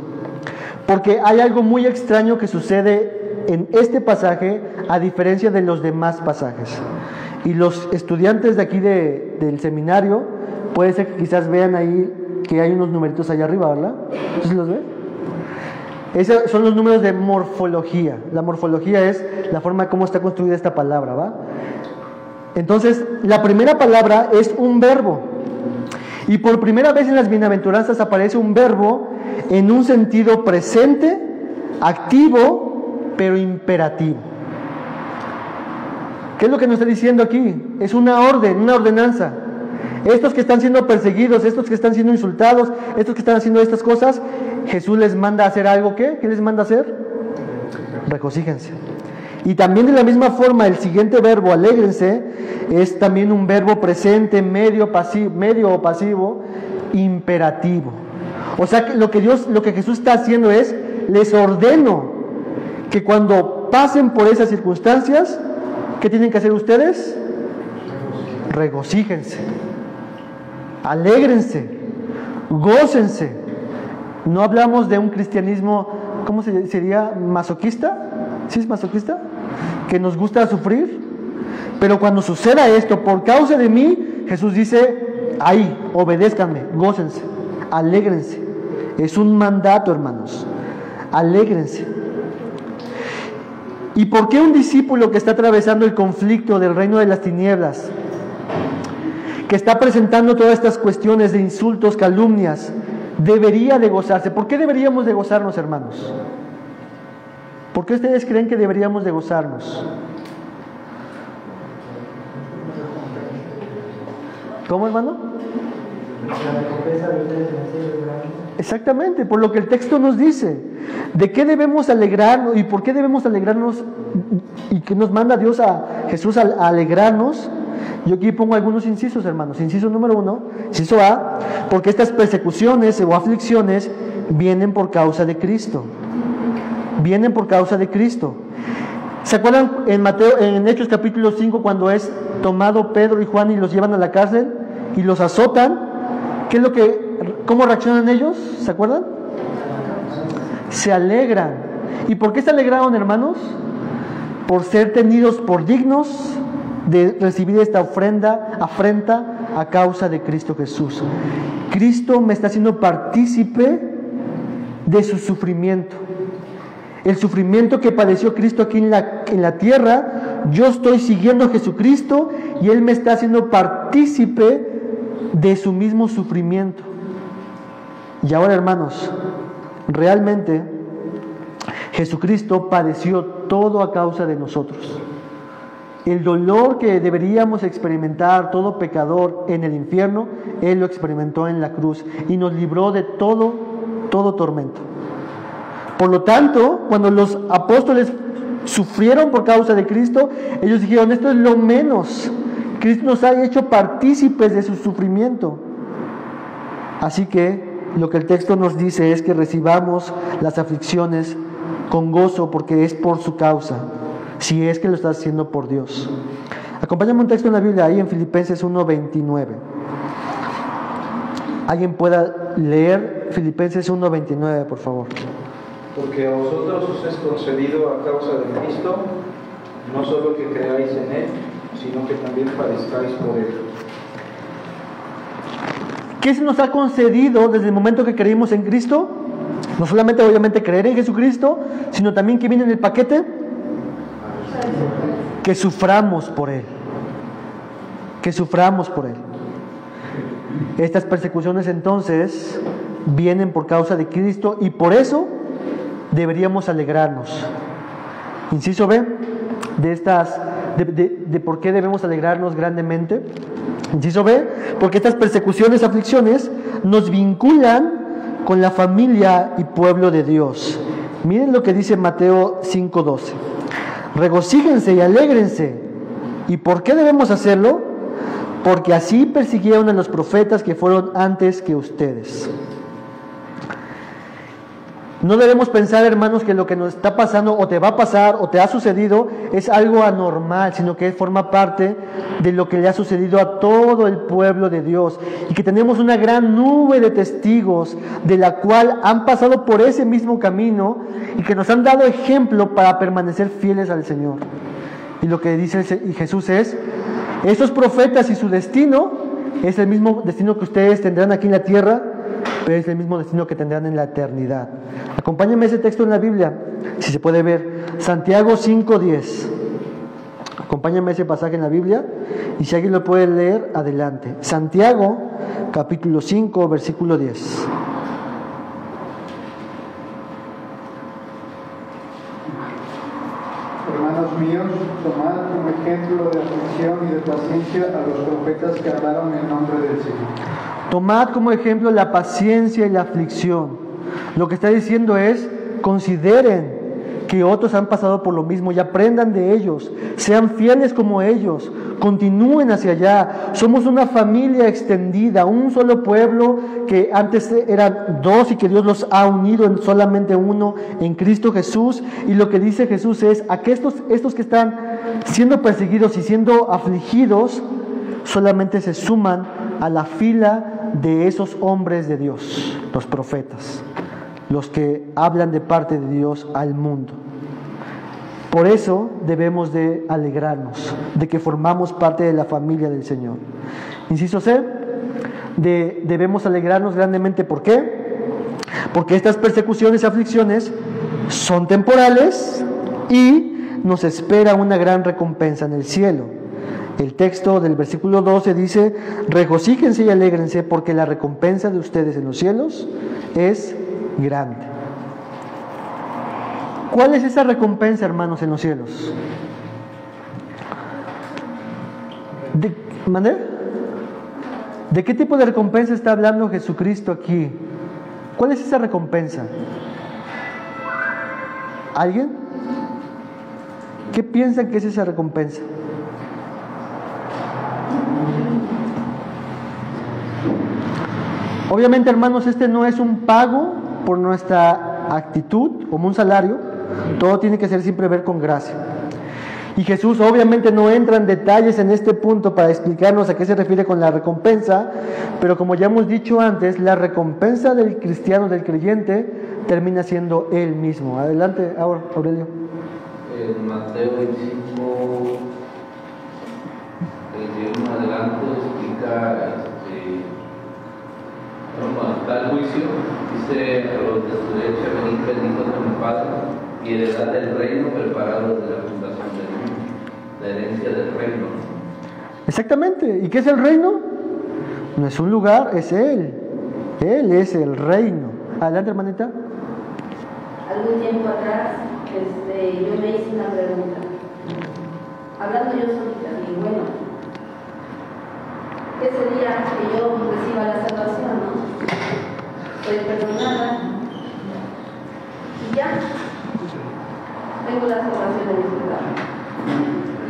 Porque hay algo muy extraño que sucede en este pasaje a diferencia de los demás pasajes. Y los estudiantes de aquí del seminario, puede ser que quizás vean ahí que hay unos numeritos allá arriba, ¿verdad? ¿Sí los ven? Esos son los números de morfología. La morfología es la forma de cómo está construida esta palabra, ¿va? Entonces, la primera palabra es un verbo. Y por primera vez en las bienaventuranzas aparece un verbo en un sentido presente, activo, pero imperativo. ¿Qué es lo que nos está diciendo aquí? Es una orden, una ordenanza. Estos que están siendo perseguidos, estos que están siendo insultados, estos que están haciendo estas cosas, Jesús les manda a hacer algo. ¿Qué? ¿Qué les manda a hacer? Regocíjense. Y también de la misma forma el siguiente verbo, alégrense, es también un verbo presente, medio o pasivo, imperativo. O sea que lo que Jesús está haciendo es: les ordeno que cuando pasen por esas circunstancias, ¿qué tienen que hacer ustedes? Regocíjense, alégrense, gócense. No hablamos de un cristianismo, ¿cómo sería? ¿Masoquista? ¿Sí es masoquista? Que nos gusta sufrir. Pero cuando suceda esto por causa de mí, Jesús dice: ahí, obedézcanme, gócense, alégrense. Es un mandato, hermanos. Alégrense. ¿Y por qué un discípulo que está atravesando el conflicto del reino de las tinieblas, que está presentando todas estas cuestiones de insultos, calumnias, debería de gozarse? ¿Por qué deberíamos de gozarnos, hermanos? ¿Por qué ustedes creen que deberíamos de gozarnos? ¿Cómo, hermano? Exactamente, por lo que el texto nos dice. ¿De qué debemos alegrarnos y por qué debemos alegrarnos? ¿Y qué nos manda Dios Jesús a alegrarnos? Yo aquí pongo algunos incisos, hermanos. Inciso número 1, inciso A: porque estas persecuciones o aflicciones vienen por causa de Cristo. Vienen por causa de Cristo. ¿Se acuerdan en Hechos capítulo 5 cuando es tomado Pedro y Juan y los llevan a la cárcel y los azotan? ¿Cómo reaccionan ellos? ¿Se acuerdan? Se alegran. ¿Y por qué se alegraron, hermanos? Por ser tenidos por dignos de recibir esta afrenta a causa de Cristo Jesús. Cristo me está haciendo partícipe de su sufrimiento. El sufrimiento que padeció Cristo aquí en la tierra, yo estoy siguiendo a Jesucristo y Él me está haciendo partícipe de su mismo sufrimiento. Y ahora, hermanos, realmente Jesucristo padeció todo a causa de nosotros. El dolor que deberíamos experimentar todo pecador en el infierno, Él lo experimentó en la cruz y nos libró de todo tormento. Por lo tanto, cuando los apóstoles sufrieron por causa de Cristo, ellos dijeron: esto es lo menos. Cristo nos ha hecho partícipes de su sufrimiento. Así que lo que el texto nos dice es que recibamos las aflicciones con gozo, porque es por su causa, si es que lo está haciendo por Dios. Acompáñame un texto en la Biblia, ahí en Filipenses 1:29. ¿Alguien pueda leer Filipenses 1:29, por favor? Porque a vosotros os es concedido a causa de Cristo no solo que creáis en Él, sino que también padezcáis por Él. ¿Qué se nos ha concedido desde el momento que creímos en Cristo? No solamente obviamente creer en Jesucristo, sino también que viene en el paquete, que suframos por Él. Que suframos por Él. Estas persecuciones entonces vienen por causa de Cristo y por eso deberíamos alegrarnos. Inciso B, de por qué debemos alegrarnos grandemente. Inciso B, porque estas persecuciones, aflicciones, nos vinculan con la familia y pueblo de Dios. Miren lo que dice Mateo 5:12. Regocíjense y alégrense. ¿Y por qué debemos hacerlo? Porque así persiguieron a los profetas que fueron antes que ustedes. No debemos pensar, hermanos, que lo que nos está pasando o te va a pasar o te ha sucedido es algo anormal, sino que forma parte de lo que le ha sucedido a todo el pueblo de Dios y que tenemos una gran nube de testigos de la cual han pasado por ese mismo camino y que nos han dado ejemplo para permanecer fieles al Señor. Y lo que dice Jesús es, estos profetas y su destino es el mismo destino que ustedes tendrán aquí en la tierra, pero es el mismo destino que tendrán en la eternidad. Acompáñenme ese texto en la Biblia, si se puede ver, Santiago 5:10. Acompáñenme ese pasaje en la Biblia y si alguien lo puede leer, adelante. Santiago, capítulo 5, versículo 10. Hermanos míos, tomad como ejemplo de aflicción y de paciencia a los profetas que hablaron en nombre del Señor. Tomad como ejemplo la paciencia y la aflicción. Lo que está diciendo es, consideren que otros han pasado por lo mismo y aprendan de ellos, sean fieles como ellos, continúen hacia allá. Somos una familia extendida, un solo pueblo que antes eran dos y que Dios los ha unido en solamente uno, en Cristo Jesús. Y lo que dice Jesús es, a que estos que están siendo perseguidos y siendo afligidos, solamente se suman a la fila de esos hombres de Dios, los profetas, los que hablan de parte de Dios al mundo. Por eso debemos de alegrarnos de que formamos parte de la familia del Señor. Inciso C, debemos alegrarnos grandemente. ¿Por qué? Porque estas persecuciones y aflicciones son temporales y nos espera una gran recompensa en el cielo. El texto del versículo 12 dice, regocíjense y alégrense porque la recompensa de ustedes en los cielos es grande. ¿Cuál es esa recompensa, hermanos, en los cielos? ¿De qué tipo de recompensa está hablando Jesucristo aquí? ¿Cuál es esa recompensa? ¿Alguien? ¿Qué piensan que es esa recompensa? Obviamente, hermanos, este no es un pago por nuestra actitud, como un salario. Todo tiene que ser siempre ver con gracia. Y Jesús obviamente no entra en detalles en este punto para explicarnos a qué se refiere con la recompensa, pero como ya hemos dicho antes, la recompensa del cristiano, del creyente, termina siendo Él mismo. Adelante, ahora, Aurelio. En Mateo 25, en adelante, explica cuando está el juicio, dice a los de su derecha, venid benditos de mi Padre, y heredad del reino preparado desde la fundación del mundo, la herencia del reino. Exactamente. ¿Y qué es el reino? No es un lugar, es Él. Él es el reino. Adelante, hermanita. Algún tiempo atrás, yo me hice una pregunta. Hablando yo solita, y bueno, ¿qué sería que yo reciba la salvación, no? Soy perdonada y ya tengo la salvación en mi lugar.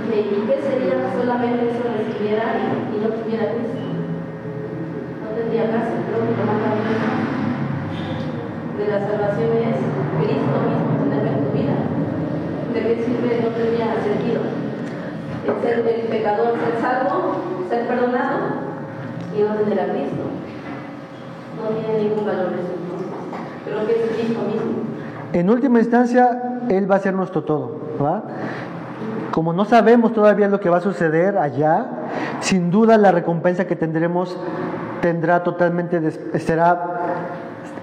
Dije, ¿y qué sería que solamente eso recibiera y no tuviera Cristo? No tendría caso, creo que no mandamiento de la salvación es Cristo mismo tenerlo en tu vida. ¿De qué sirve? No tendría sentido. El ser el pecador, ser salvo, ser perdonado y no tener a Cristo. No tiene ningún valor eso entonces. Creo que es Cristo mismo. En última instancia, Él va a ser nuestro todo, ¿va? como no sabemos todavía lo que va a suceder allá, sin duda la recompensa que tendremos tendrá totalmente,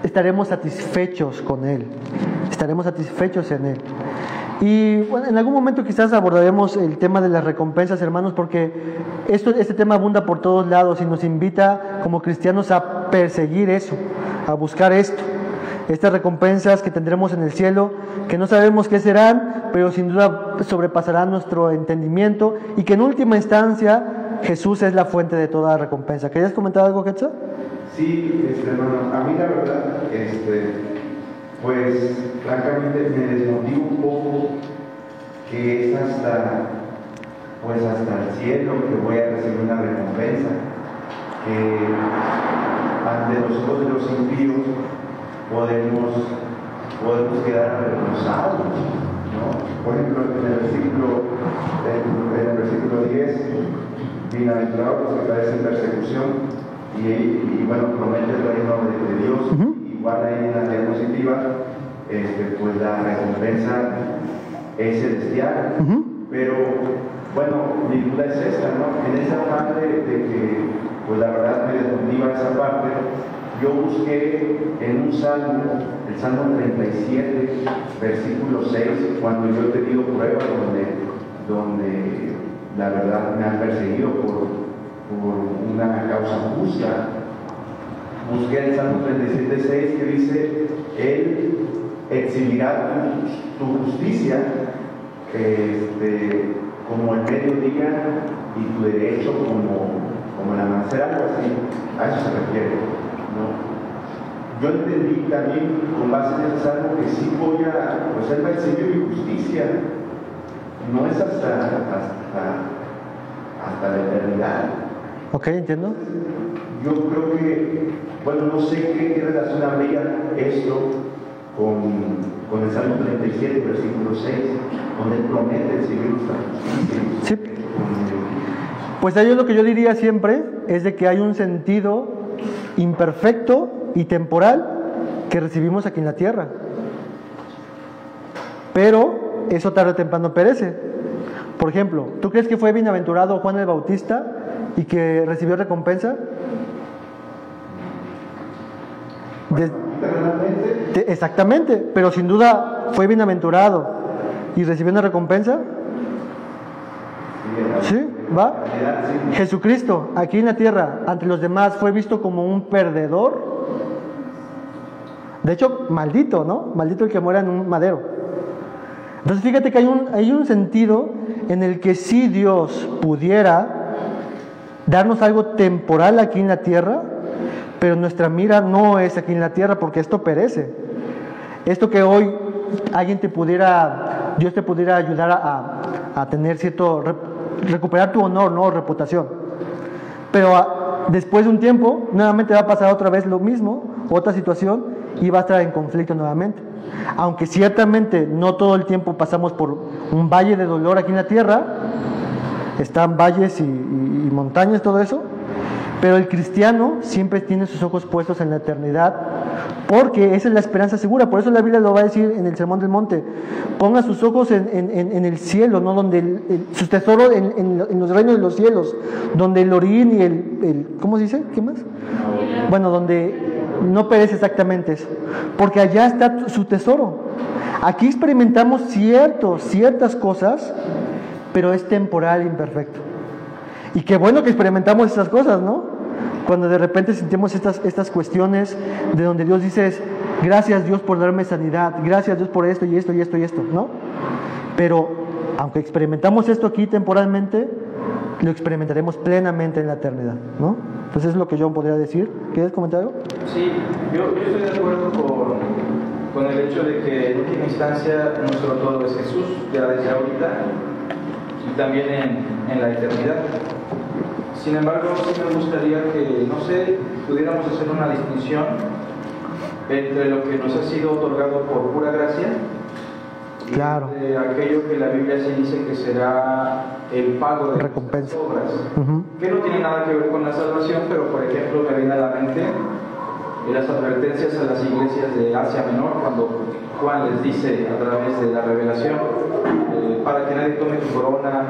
estaremos satisfechos con Él, estaremos satisfechos en Él. Y bueno, en algún momento quizás abordaremos el tema de las recompensas, hermanos, porque este tema abunda por todos lados y nos invita como cristianos a perseguir eso, a buscar esto. Estas recompensas que tendremos en el cielo, que no sabemos qué serán, pero sin duda sobrepasarán nuestro entendimiento, y que en última instancia Jesús es la fuente de toda recompensa. ¿Querías comentar algo, Getza? Sí, hermano, a mí la verdad, pues francamente me desmotiva un poco que es hasta el cielo que voy a recibir una recompensa, que ante los ojos de los impíos podemos quedar avergonzados, ¿no? Por ejemplo, en el versículo 10, bienaventurados los que padecen persecución, y bueno, promete el reino de Dios. Igual ahí en la diapositiva, pues la recompensa es celestial. Pero bueno, mi duda es esta, ¿no? En esa parte de que, pues la verdad me desmotiva esa parte, yo busqué en un salmo, el Salmo 37, versículo 6, cuando yo he tenido pruebas donde la verdad me han perseguido por una causa justa. Busqué el Salmo 37:6 que dice: Él exhibirá tu justicia como el mediodía y tu derecho como el amanecer, algo así. A eso se refiere, ¿no? Yo entendí también, con base en ese salmo, que sí pues Él va a exhibir mi justicia. No es hasta la eternidad. Ok, entiendo. Yo creo que, bueno, no sé qué relación habría esto con el Salmo 37, versículo 6, donde Él promete exhibir nuestra justicia. Sí. Pues ahí lo que yo diría siempre es de que hay un sentido imperfecto y temporal que recibimos aquí en la tierra. Pero eso tarde o temprano perece. Por ejemplo, ¿tú crees que fue bienaventurado Juan el Bautista y que recibió recompensa? Exactamente, pero sin duda fue bienaventurado y recibió una recompensa. ¿Sí? ¿Va? Jesucristo, aquí en la tierra, ante los demás, fue visto como un perdedor. De hecho, maldito, ¿no? Maldito el que muera en un madero. Entonces fíjate que hay un sentido en el que si Dios pudiera darnos algo temporal aquí en la tierra, pero nuestra mira no es aquí en la tierra, porque esto perece. Esto que hoy Dios te pudiera ayudar a tener recuperar tu honor, ¿no? Reputación. Pero después de un tiempo, nuevamente va a pasar otra vez lo mismo, otra situación, y va a estar en conflicto nuevamente. Aunque ciertamente no todo el tiempo pasamos por un valle de dolor aquí en la tierra, están valles y montañas, todo eso, pero el cristiano siempre tiene sus ojos puestos en la eternidad, porque esa es la esperanza segura. Por eso la Biblia lo va a decir en el Sermón del Monte: ponga sus ojos en el cielo, ¿no? Donde sus tesoros en los reinos de los cielos, donde el orín y el ¿cómo se dice? ¿Qué más? Bueno, donde no perece exactamente eso, porque allá está su tesoro. Aquí experimentamos ciertas cosas, pero es temporal e imperfecto. Y qué bueno que experimentamos estas cosas, ¿no? Cuando de repente sentimos estas cuestiones de donde Dios dice: gracias Dios por darme sanidad, gracias Dios por esto y esto y esto y esto, ¿no? Pero aunque experimentamos esto aquí temporalmente, lo experimentaremos plenamente en la eternidad, ¿no? Entonces es lo que yo podría decir. ¿Quieres comentar algo? Sí, yo estoy de acuerdo con el hecho de que en última instancia nuestro todo es Jesús, ya desde ahorita y también en la eternidad. Sin embargo, sí me gustaría que, no sé, pudiéramos hacer una distinción entre lo que nos ha sido otorgado por pura gracia y claro, aquello que la Biblia sí dice que será el pago de recompensa, obras, que no tiene nada que ver con la salvación, pero por ejemplo me viene a la mente las advertencias a las iglesias de Asia Menor, cuando Juan les dice a través de la revelación: para que nadie tome tu corona,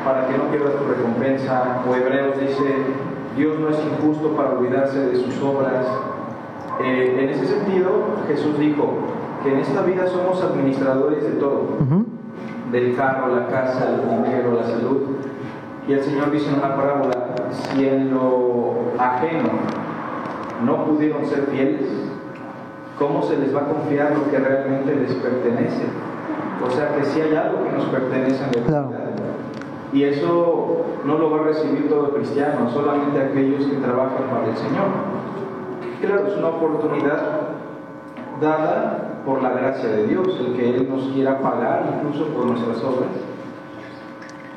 para que no pierdas tu recompensa. O Hebreos dice, Dios no es injusto para olvidarse de sus obras. En ese sentido, Jesús dijo que en esta vida somos administradores de todo, del carro, la casa, el dinero, la salud. Y el Señor dice en una parábola, si en lo ajeno no pudieron ser fieles, ¿cómo se les va a confiar lo que realmente les pertenece? O sea que si hay algo que nos pertenece en realidad. Claro. Y eso no lo va a recibir todo cristiano, solamente aquellos que trabajan para el Señor. Claro, es una oportunidad dada por la gracia de Dios, el que Él nos quiera pagar incluso por nuestras obras.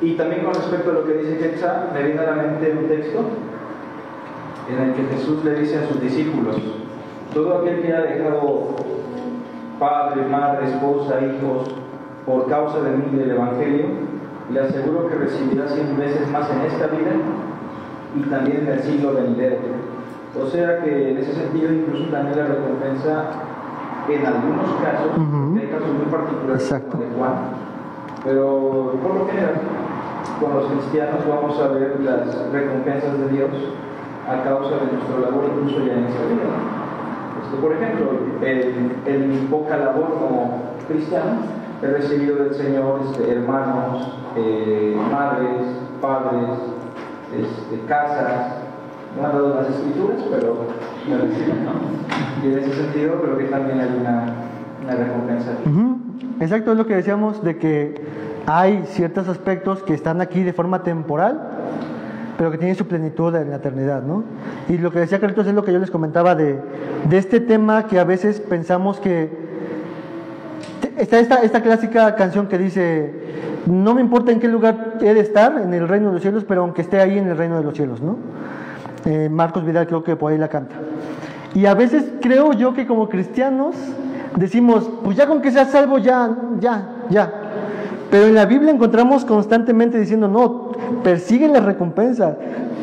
Y también con respecto a lo que dice Quetzal, me viene a la mente un texto en el que Jesús le dice a sus discípulos, todo aquel que ha dejado padre, madre, esposa, hijos, por causa de mí y del Evangelio, le aseguro que recibirá 100 veces más en esta vida y también en el siglo venidero. O sea que en ese sentido incluso también la recompensa en algunos casos, hay casos muy particulares como de Juan, pero por lo general con los cristianos vamos a ver las recompensas de Dios a causa de nuestra labor incluso ya en esta vida. Por ejemplo, en mi poca labor como cristiano he recibido del Señor hermanos, madres, padres, casas. No han dado las escrituras, pero me reciben, ¿no? Y en ese sentido creo que también hay una recompensa. Exacto, es lo que decíamos de que hay ciertos aspectos que están aquí de forma temporal, pero que tienen su plenitud en la eternidad, ¿no? Y lo que decía Carlitos es lo que yo les comentaba de este tema que a veces pensamos que está esta clásica canción que dice, no me importa en qué lugar he de estar en el reino de los cielos, pero aunque esté ahí en el reino de los cielos, ¿no? Marcos Vidal creo que por ahí la canta. Y a veces creo yo que como cristianos decimos, pues ya con que seas salvo ya. Pero en la Biblia encontramos constantemente diciendo, no, persigue la recompensa,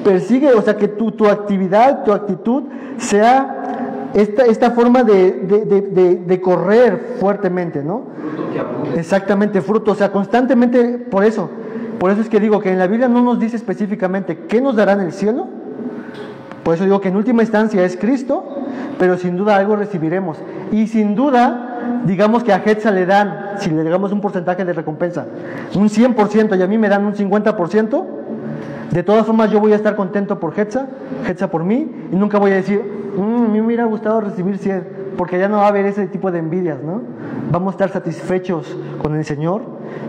persigue, o sea, que tu actividad, tu actitud sea esta forma de correr fuertemente, ¿no? Fruto que abunde. Exactamente, fruto, o sea, constantemente, por eso es que digo que en la Biblia no nos dice específicamente qué nos dará en el cielo. Por eso digo que en última instancia es Cristo, pero sin duda algo recibiremos. Y sin duda, digamos que a Hetza le dan, si le damos un porcentaje de recompensa, un 100% y a mí me dan un 50%, de todas formas yo voy a estar contento por Hetza por mí, y nunca voy a decir, a mí me hubiera gustado recibir 100, porque ya no va a haber ese tipo de envidias, ¿no? Vamos a estar satisfechos con el Señor,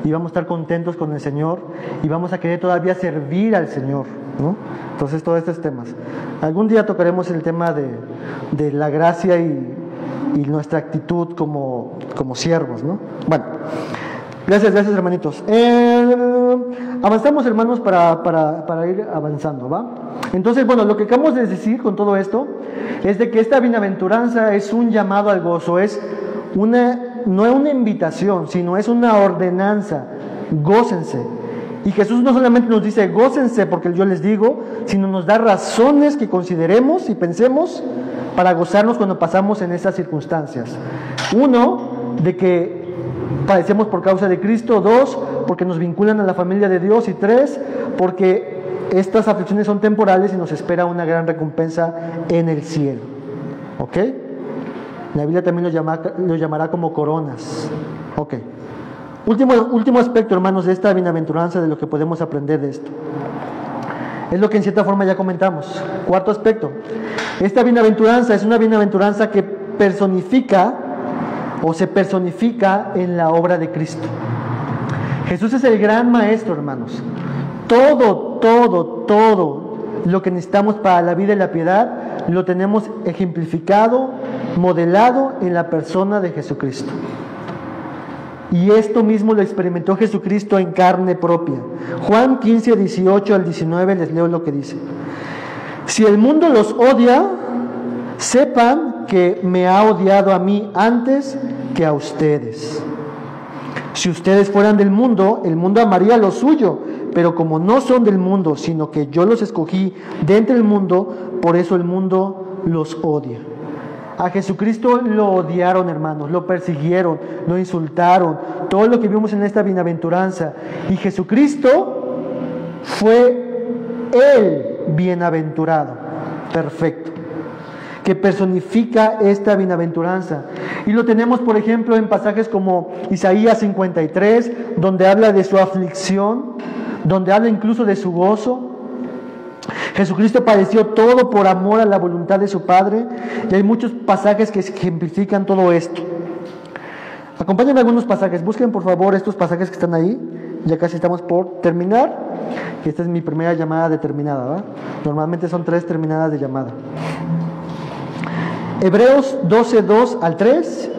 y vamos a estar contentos con el Señor, y vamos a querer todavía servir al Señor, ¿no? Entonces todos estos temas. Algún día tocaremos el tema de la gracia y nuestra actitud como siervos, ¿no? Bueno, gracias hermanitos. Avanzamos, hermanos, para ir avanzando, ¿va? Entonces, bueno, lo que acabamos de decir con todo esto es de que esta bienaventuranza es un llamado al gozo, no es una invitación, sino es una ordenanza. Gócense. Y Jesús no solamente nos dice gócense porque yo les digo, sino nos da razones que consideremos y pensemos para gozarnos cuando pasamos en esas circunstancias. 1, de que padecemos por causa de Cristo. 2, porque nos vinculan a la familia de Dios. Y 3, porque estas aflicciones son temporales y nos espera una gran recompensa en el cielo. ¿Ok? La Biblia también lo llamará como coronas. Ok. Último aspecto, hermanos, de esta bienaventuranza, de lo que podemos aprender de esto. Es lo que en cierta forma ya comentamos. 4º aspecto. Esta bienaventuranza es una bienaventuranza que personifica o se personifica en la obra de Cristo. Jesús es el gran maestro, hermanos. Todo lo que necesitamos para la vida y la piedad lo tenemos ejemplificado, modelado en la persona de Jesucristo. Y esto mismo lo experimentó Jesucristo en carne propia. Juan 15, 18 al 19, les leo lo que dice. Si el mundo los odia, sepan que me ha odiado a mí antes que a ustedes. Si ustedes fueran del mundo, el mundo amaría lo suyo, pero como no son del mundo, sino que yo los escogí de entre el mundo, por eso el mundo los odia. A Jesucristo lo odiaron, hermanos, lo persiguieron, lo insultaron, todo lo que vimos en esta bienaventuranza. Y Jesucristo fue el bienaventurado, perfecto, que personifica esta bienaventuranza. Y lo tenemos, por ejemplo, en pasajes como Isaías 53, donde habla de su aflicción, donde habla incluso de su gozo. Jesucristo padeció todo por amor a la voluntad de su Padre, y hay muchos pasajes que ejemplifican todo esto. Acompáñenme a algunos pasajes, busquen por favor estos pasajes que están ahí, ya casi estamos por terminar, y esta es mi primera llamada de terminada, ¿verdad? Normalmente son 3 terminadas de llamada. Hebreos 12, 2 al 3,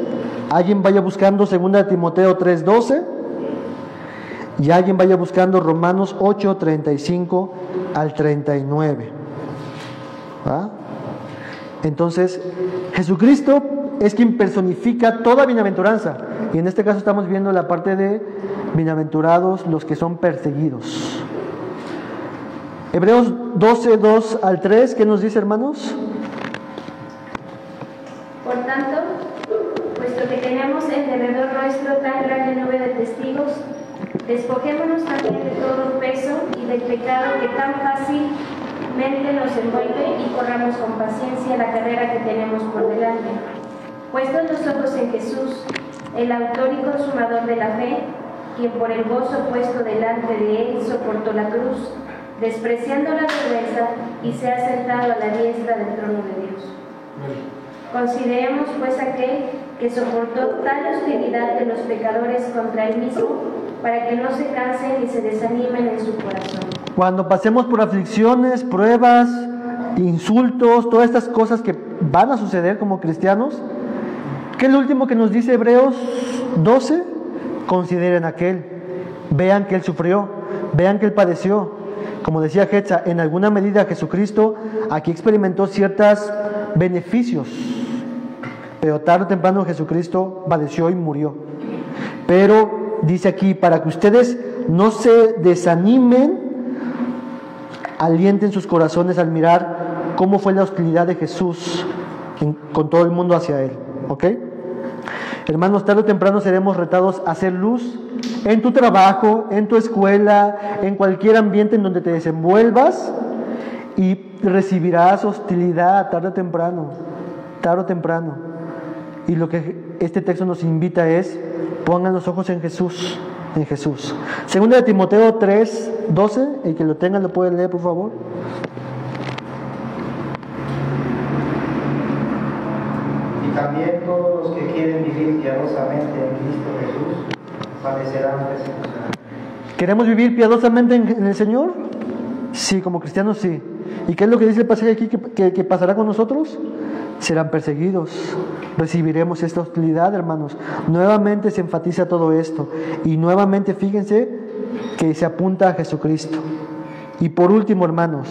alguien vaya buscando 2 Timoteo 3, 12, y alguien vaya buscando Romanos 8, 35 al 39. ¿Va? Entonces, Jesucristo es quien personifica toda bienaventuranza, y en este caso estamos viendo la parte de bienaventurados los que son perseguidos. Hebreos 12, 2 al 3, ¿qué nos dice, hermanos? Por tanto, puesto que tenemos en derredor nuestro tan grande nube de testigos, despojémonos también de todo peso y del pecado que tan fácilmente nos envuelve y corramos con paciencia la carrera que tenemos por delante. Puestos los ojos en Jesús, el autor y consumador de la fe, quien por el gozo puesto delante de él soportó la cruz, despreciando la vergüenza, y se ha sentado a la diestra del trono de Dios. Consideremos pues aquel que soportó tal hostilidad de los pecadores contra él mismo, para que no se cansen ni se desanimen en su corazón. Cuando pasemos por aflicciones, pruebas, insultos, todas estas cosas que van a suceder como cristianos, ¿qué es lo último que nos dice Hebreos 12? Consideren aquel, vean que él sufrió, vean que él padeció. Como decía Hetza, en alguna medida Jesucristo aquí experimentó ciertos beneficios, pero tarde o temprano Jesucristo padeció y murió. Pero dice aquí, para que ustedes no se desanimen, alienten sus corazones al mirar cómo fue la hostilidad de Jesús con todo el mundo hacia él. ¿Ok? Hermanos, tarde o temprano seremos retados a hacer luz en tu trabajo, en tu escuela, en cualquier ambiente en donde te desenvuelvas, y recibirás hostilidad tarde o temprano, tarde o temprano. Y lo que este texto nos invita es, pongan los ojos en Jesús, en Jesús. 2 Timoteo 3, 12, el que lo tenga lo puede leer, por favor. Y también todos los que quieren vivir piadosamente en Cristo Jesús padecerán persecución. ¿Queremos vivir piadosamente en el Señor? Sí, como cristianos sí. ¿Y qué es lo que dice el pasaje aquí que pasará con nosotros? Serán perseguidos, recibiremos esta hostilidad, hermanos. Nuevamente se enfatiza todo esto, y nuevamente fíjense que se apunta a Jesucristo. Y por último, hermanos,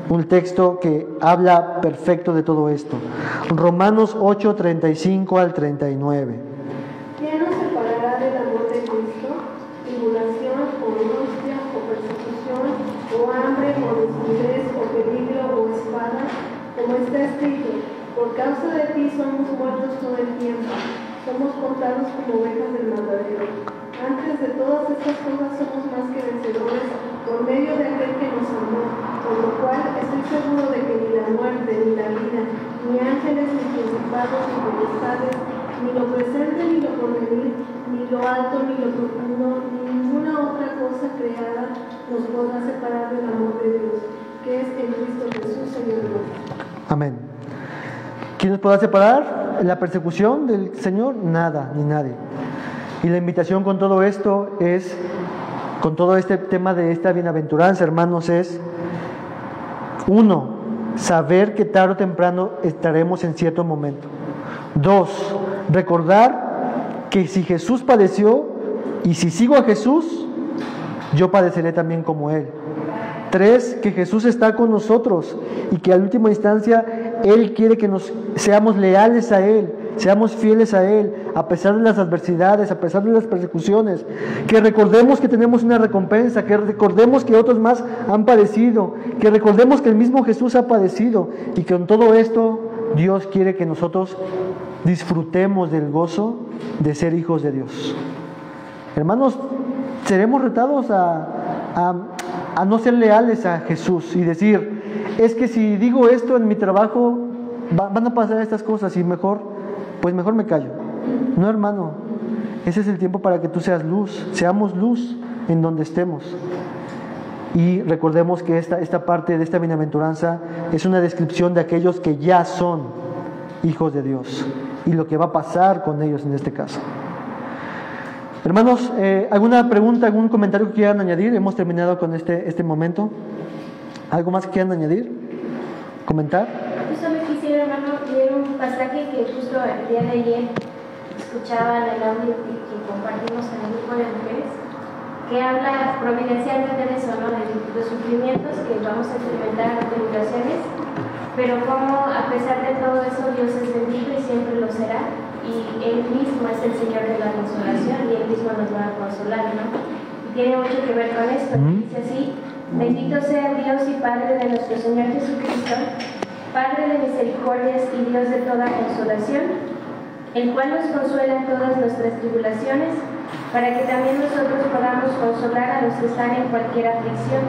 un texto que habla perfecto de todo esto. Romanos 8, 35 al 39. ¿Quién nos separará del amor de Cristo? ¿Tribulación, o angustia, o persecución, o hambre, o desnudez, o peligro, o espada? Como está escrito, por causa de ti somos muertos todo el tiempo, somos contados como ovejas del matadero. Antes de todas estas cosas somos más que vencedores por medio de aquel que nos amó, por lo cual estoy seguro de que ni la muerte, ni la vida, ni ángeles, ni principados, ni potestades, ni lo presente, ni lo porvenir, ni lo alto, ni lo profundo, ni ninguna otra cosa creada nos podrá separar del amor de Dios, que es en Cristo Jesús, Señor nuestro. Amén. ¿Quién nos podrá separar en la persecución del Señor? Nada, ni nadie. Y la invitación con todo esto es, con todo este tema de esta bienaventuranza, hermanos, es 1, saber que tarde o temprano estaremos en cierto momento. 2, recordar que si Jesús padeció y si sigo a Jesús, yo padeceré también como Él. 3, que Jesús está con nosotros y que a última instancia Él quiere que seamos leales a Él, seamos fieles a Él, a pesar de las adversidades, a pesar de las persecuciones, que recordemos que tenemos una recompensa, que recordemos que otros más han padecido, que recordemos que el mismo Jesús ha padecido, y que con todo esto Dios quiere que nosotros disfrutemos del gozo de ser hijos de Dios. Hermanos, seremos retados a no ser leales a Jesús y decir, es que si digo esto en mi trabajo, van a pasar estas cosas y mejor me callo. No, hermano, ese es el tiempo para que tú seas luz, seamos luz en donde estemos. Y recordemos que esta parte de esta bienaventuranza es una descripción de aquellos que ya son hijos de Dios y lo que va a pasar con ellos en este caso. Hermanos, ¿alguna pregunta, algún comentario que quieran añadir? Hemos terminado con este momento. ¿Algo más que quieran añadir? ¿Comentar? Yo solo quisiera, hermano, leer un pasaje que justo el día de ayer escuchaba en el audio que compartimos en el grupo de mujeres, que habla providencialmente de eso, ¿no? De los sufrimientos que vamos a experimentar, las tribulaciones, pero como a pesar de todo eso Dios es bendito y siempre lo será, y Él mismo es el Señor de la consolación y Él mismo nos va a consolar, ¿no? Y tiene mucho que ver con esto. Dice así: bendito sea Dios y Padre de nuestro Señor Jesucristo, Padre de misericordias y Dios de toda consolación, el cual nos consuela en todas nuestras tribulaciones, para que también nosotros podamos consolar a los que están en cualquier aflicción,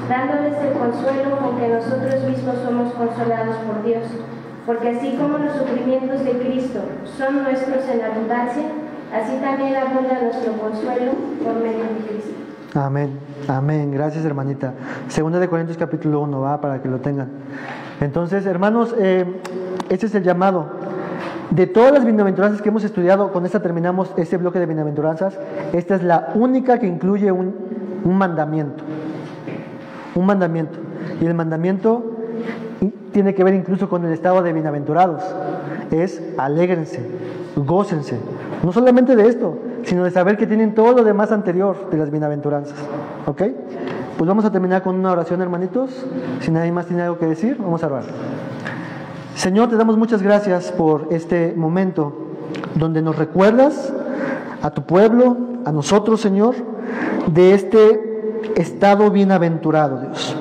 dándoles el consuelo con que nosotros mismos somos consolados por Dios. Porque así como los sufrimientos de Cristo son nuestros en abundancia, así también abunda nuestro consuelo por medio de Cristo. Amén, amén. Gracias, hermanita. 2 Corintios capítulo 1, va, para que lo tengan. Entonces, hermanos, este es el llamado. De todas las bienaventuranzas que hemos estudiado, con esta terminamos este bloque de bienaventuranzas. Esta es la única que incluye un mandamiento. Un mandamiento. Y el mandamiento tiene que ver incluso con el estado de bienaventurados. Es alégrense, gócense. No solamente de esto, sino de saber que tienen todo lo demás anterior de las bienaventuranzas. ¿Ok? Pues vamos a terminar con una oración, hermanitos. Si nadie más tiene algo que decir, vamos a orar. Señor, te damos muchas gracias por este momento donde nos recuerdas a tu pueblo, a nosotros, Señor, de este estado bienaventurado, Dios,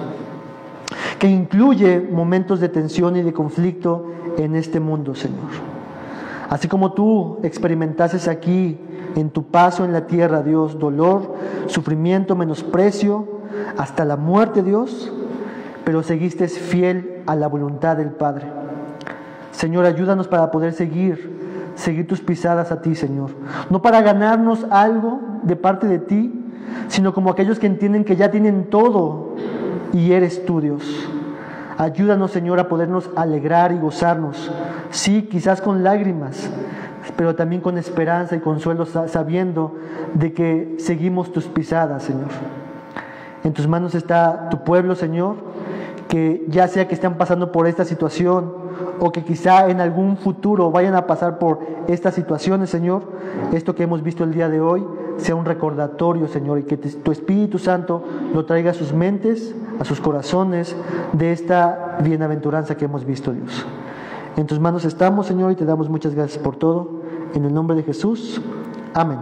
que incluye momentos de tensión y de conflicto en este mundo, Señor. Así como tú experimentases aquí en tu paso en la tierra, Dios, dolor, sufrimiento, menosprecio, hasta la muerte, Dios, pero seguiste fiel a la voluntad del Padre. Señor, ayúdanos para poder seguir tus pisadas a ti, Señor. No para ganarnos algo de parte de ti, sino como aquellos que entienden que ya tienen todo y eres tú, Dios. Ayúdanos, Señor, a podernos alegrar y gozarnos. Sí, quizás con lágrimas, pero también con esperanza y consuelo, sabiendo de que seguimos tus pisadas, Señor. En tus manos está tu pueblo, Señor, que ya sea que estén pasando por esta situación o que quizá en algún futuro vayan a pasar por estas situaciones, Señor, esto que hemos visto el día de hoy sea un recordatorio, Señor, y que tu Espíritu Santo lo traiga a sus mentes, a sus corazones, de esta bienaventuranza que hemos visto, Dios. En tus manos estamos, Señor, y te damos muchas gracias por todo. En el nombre de Jesús. Amén.